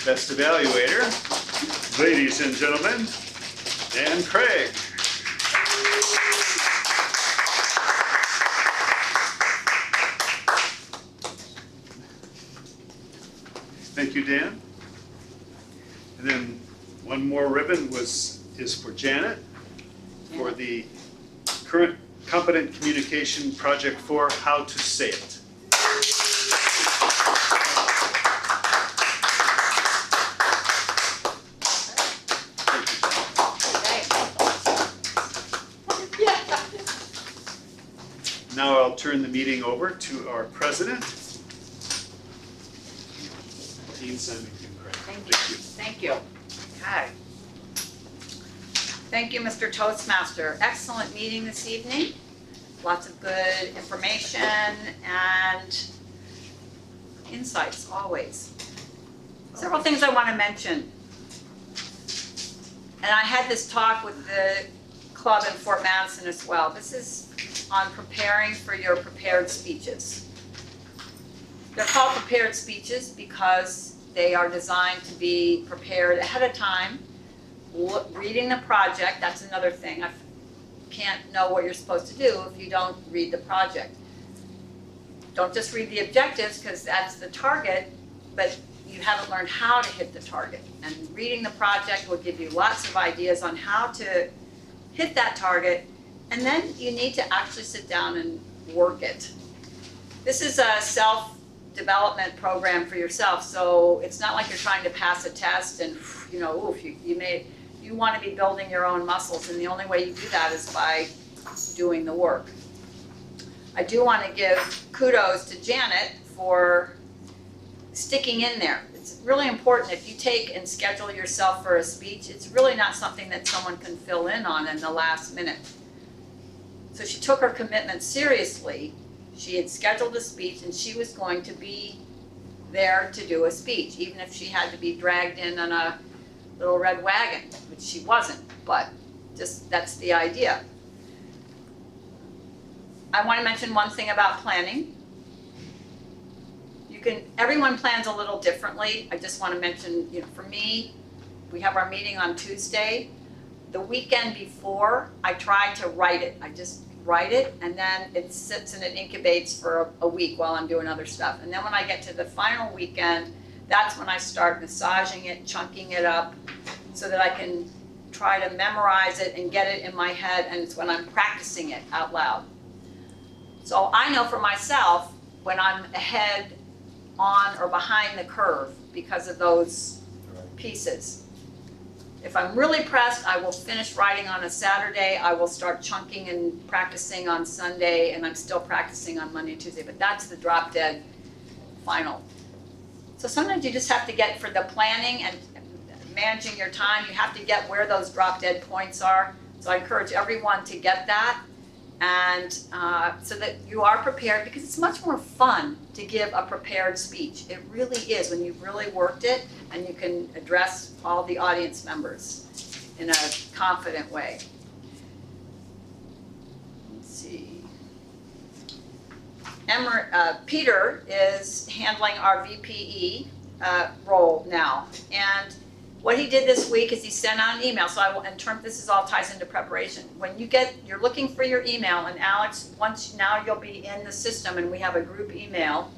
Best evaluator, ladies and gentlemen, Dan Craig. Thank you, Dan. And then one more ribbon is for Janet for the current competent communication project for How to Say It. Now I'll turn the meeting over to our president, Jean Symington Craig. Thank you. Okay. Thank you, Mr. Toastmaster. Excellent meeting this evening. Lots of good information and insights, always. Several things I want to mention. And I had this talk with the club in Fort Madison as well. This is on preparing for your prepared speeches. They're called prepared speeches because they are designed to be prepared ahead of time. Reading the project, that's another thing. I can't know what you're supposed to do if you don't read the project. Don't just read the objectives because that's the target, but you haven't learned how to hit the target. And reading the project will give you lots of ideas on how to hit that target, and then you need to actually sit down and work it. This is a self-development program for yourself, so it's not like you're trying to pass a test and, you know, oof, you want to be building your own muscles, and the only way you do that is by doing the work. I do want to give kudos to Janet for sticking in there. It's really important if you take and schedule yourself for a speech, it's really not something that someone can fill in on in the last minute. So she took her commitment seriously. She had scheduled a speech and she was going to be there to do a speech, even if she had to be dragged in on a little red wagon, which she wasn't, but just that's the idea. I want to mention one thing about planning. Everyone plans a little differently. I just want to mention, for me, we have our meeting on Tuesday. The weekend before, I try to write it. I just write it, and then it sits and it incubates for a week while I'm doing other stuff. And then when I get to the final weekend, that's when I start massaging it, chunking it up, so that I can try to memorize it and get it in my head, and it's when I'm practicing it out loud. So I know for myself when I'm ahead, on, or behind the curve because of those pieces. If I'm really pressed, I will finish writing on a Saturday, I will start chunking and practicing on Sunday, and I'm still practicing on Monday and Tuesday, but that's the drop dead final. So sometimes you just have to get, for the planning and managing your time, you have to get where those drop dead points are. So I encourage everyone to get that, and so that you are prepared, because it's much more fun to give a prepared speech. It really is, when you've really worked it and you can address all the audience members in a confident way. Let's see. Peter is handling our VPE role now, and what he did this week is he sent out an email. So this is all ties into preparation. When you're looking for your email, and Alex, now you'll be in the system, and we have a group email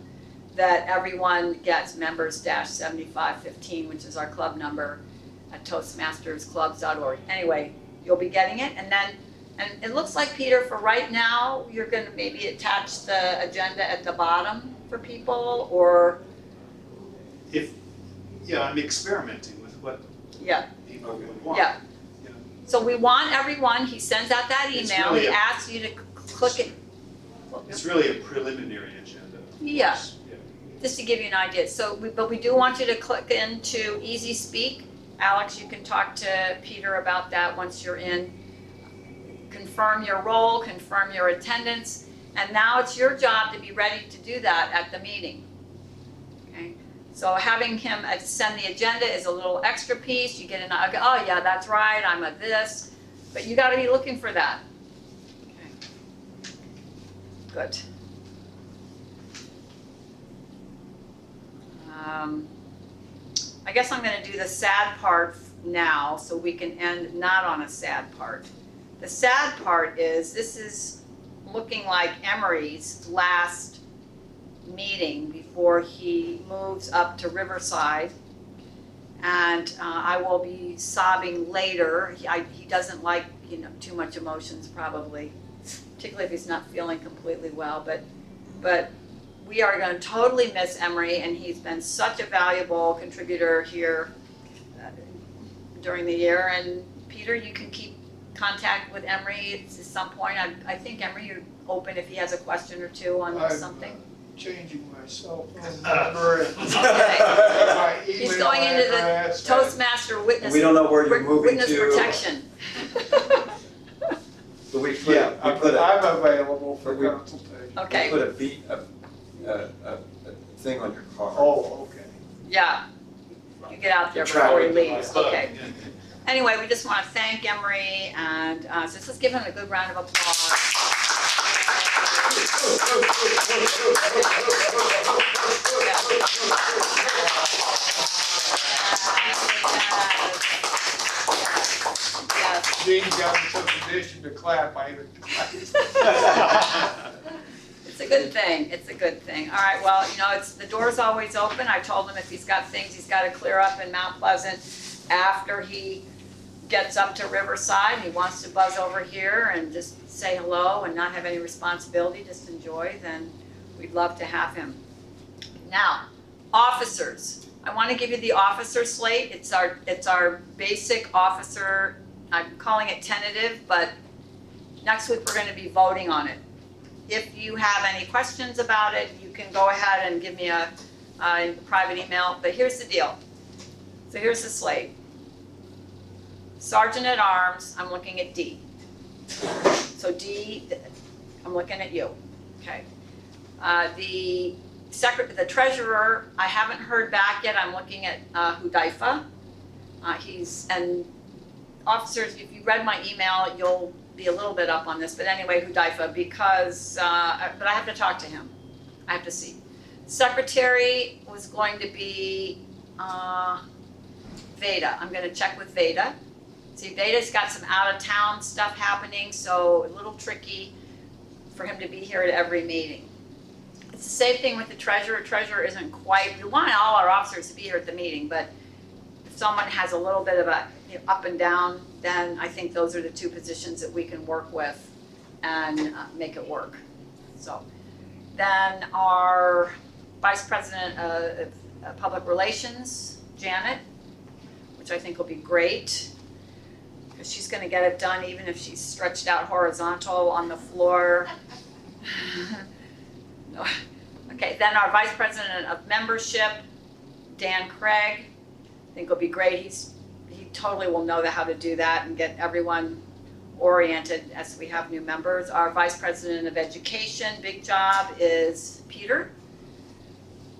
that everyone gets, members-7515, which is our club number at toastmastersclubs.org. Anyway, you'll be getting it, and it looks like, Peter, for right now, you're going to maybe attach the agenda at the bottom for people, or? I'm experimenting with what Yeah. people would want. Yeah. You know, So we want everyone, he sends out that It's email, really he a- asks you to click it. It's really a preliminary agenda. Yeah. Yeah. Just to give you an idea. But we do want you to click into Easy Speak. Alex, you can talk to Peter about that once you're in. Confirm your role, confirm your attendance, and now it's your job to be ready to do that at the meeting. Okay? So having him send the agenda is a little extra piece. You get oh yeah, that's right, I'm a this. But you gotta be looking for that. Okay. Good. I guess I'm gonna do the sad part now so we can end not on a sad part. The sad part is, this is looking like Emery's last meeting before he moves up to Riverside. And I will be sobbing later. He doesn't like, too much emotions probably, particularly if he's not feeling completely well. But we are going to totally miss Emery, and he's been such a valuable contributor here during the year. And Peter, you can keep contact with Emery at some point. I think, Emery, you're open if he has a question or two on something. Changing my cell phone number and Okay. my email He's going into the address. Toastmaster witness. We don't know where you're moving Witness to. protection. But we put, Yeah, we put a, I'm available for we- consultation. Okay, we put a thing on your car. Oh, okay. yeah. You get out there The before he traffic leaves, But, okay. Anyway, we just want to thank Emery, and so let's give him a good round of applause. Yes. Jean got me some position to clap, I heard the clap. It's a good thing, it's a good thing. All right, well, the door's always open. I told him if he's got things he's got to clear up in Mount Pleasant after he gets up to Riverside, he wants to buzz over here and just say hello and not have any responsibility, just enjoy, then we'd love to have him. Now, officers. I want to give you the officer slate. It's our basic officer. I'm calling it tentative, but next week we're going to be voting on it. If you have any questions about it, you can go ahead and give me a private email. But here's the deal. So here's the slate. Sergeant at Arms, I'm looking at D. So D, I'm looking at you. Okay. The treasurer, I haven't heard back yet. I'm looking at Hudaifa. And officers, if you read my email, you'll be a little bit up on this. But anyway, Hudaifa, because but I have to talk to him. I have to see. Secretary was going to be Veda. I'm going to check with Veda. See, Veda's got some out-of-town stuff happening, so a little tricky for him to be here at every meeting. It's the same thing with the treasurer. Treasurer isn't quite, we want all our officers to be here at the meeting, but if someone has a little bit of a up and down, then I think those are the two positions that we can work with and make it work. So then our Vice President of Public Relations, Janet, which I think will be great, because she's gonna get it done even if she's stretched out horizontal on the floor. No. Okay, then our Vice President of Membership, Dan Craig, I think will be great. He totally will know how to do that and get everyone oriented as we have new members. Our Vice President of Education, big job, is Peter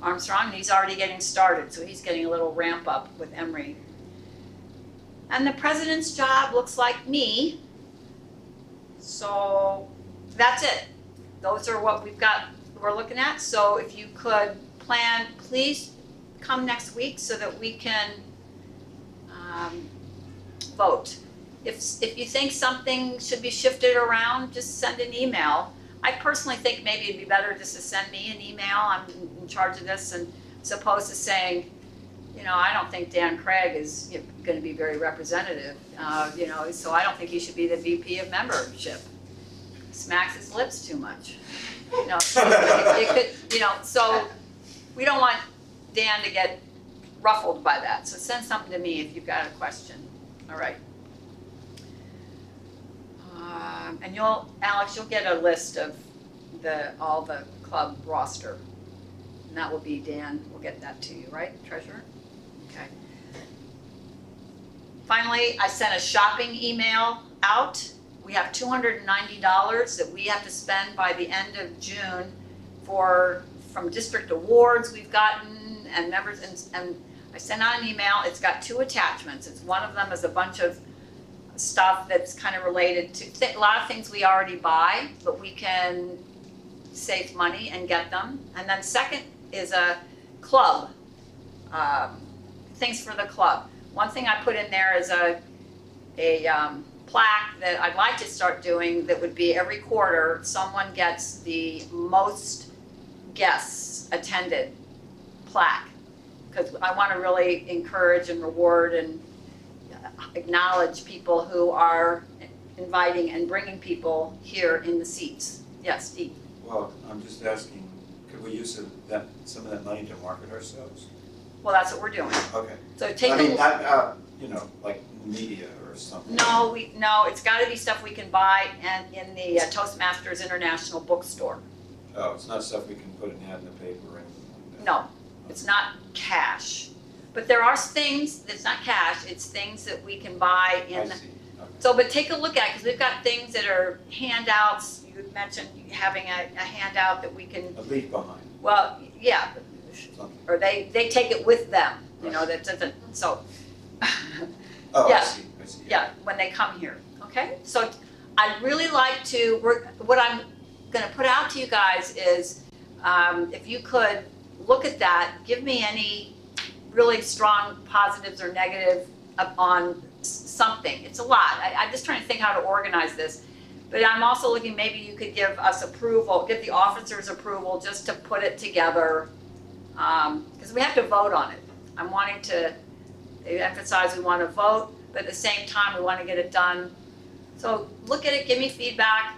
Armstrong, and he's already getting started, so he's getting a little ramp up with Emory. And the President's job looks like me, so that's it. Those are what we're looking at, so if you could plan, please come next week so that we can vote. If you think something should be shifted around, just send an email. I personally think maybe it'd be better just to send me an email, I'm in charge of this, and as opposed to saying, I don't think Dan Craig is gonna be very representative, so I don't think he should be the VP of membership. Smacks his lips too much. So we don't want Dan to get ruffled by that, so send something to me if you've got a question, all right? And Alex, you'll get a list of all the club roster, and that will be Dan, we'll get that to you, right, Treasurer? Okay. Finally, I sent a shopping email out. We have $290 that we have to spend by the end of June from district awards we've gotten and members, and I sent out an email. It's got 2 attachments. One of them is a bunch of stuff that's kind of related to a lot of things we already buy, but we can save money and get them. And then second is a club, things for the club. One thing I put in there is a plaque that I'd like to start doing that would be every quarter someone gets the most guests attended plaque, because I want to really encourage and reward and acknowledge people who are inviting and bringing people here in the seats. Yes, Steve? Well, I'm just asking, could we use some of that money to market ourselves? Well, that's what we're doing. Okay. So take I a mean, look. not, like media or something. No, it's got to be stuff we can buy and in the Toastmasters International Bookstore. Oh, it's not stuff we can put an ad in the paper or anything like that? No, it's not cash. But there are things, it's not cash, it's things that we can buy I in. see, okay. So, but take a look at it, because we've got things that are handouts. You mentioned having a handout that we can, A leave behind, well, yeah, something. or they take it with them, that doesn't, so. Oh, Yeah. I see. Yeah, when they come here, okay? So I'd really like to, what I'm gonna put out to you guys is, if you could look at that, give me any really strong positives or negative on something. It's a lot. I'm just trying to think how to organize this. But I'm also looking, maybe you could give us approval, give the officers approval just to put it together, because we have to vote on it. I'm wanting to emphasize we want to vote, but at the same time, we want to get it done. So look at it, give me feedback,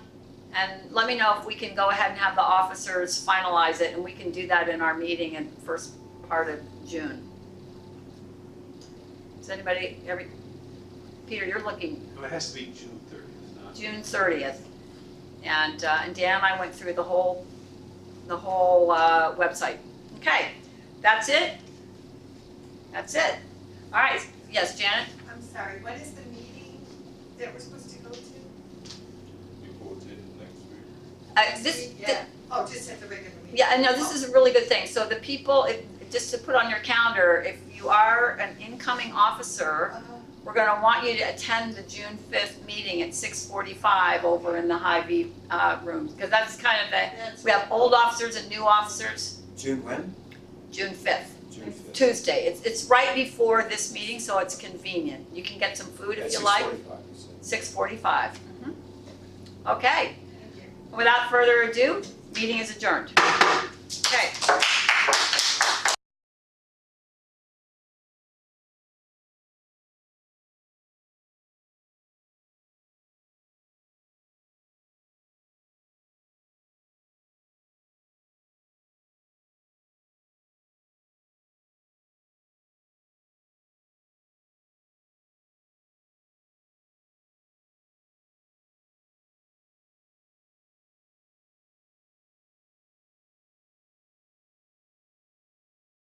and let me know if we can go ahead and have the officers finalize it, and we can do that in our meeting in the first part of June. Does anybody, Peter, you're looking. No, it has to be June 30th, not. June 30th. And Dan and I went through the whole website. Okay, that's it? That's it. All right, yes, Janet? I'm sorry, what is the meeting that we're supposed to go to? You voted next week. This, Yeah, oh, just at the regular meeting. yeah, no, this is a really good thing. So the people, just to put on your calendar, if you are an incoming officer, we're gonna want you to attend the June 5th meeting at 6:45 over in the Hy-Vee rooms, because that's kind of we have old officers and new officers. June when? June 5th, June 5th. Tuesday. It's right before this meeting, so it's convenient. You can get some food if At you like. 6:45, you said. 6:45. Okay, Thank you. without further ado, meeting is adjourned. Okay,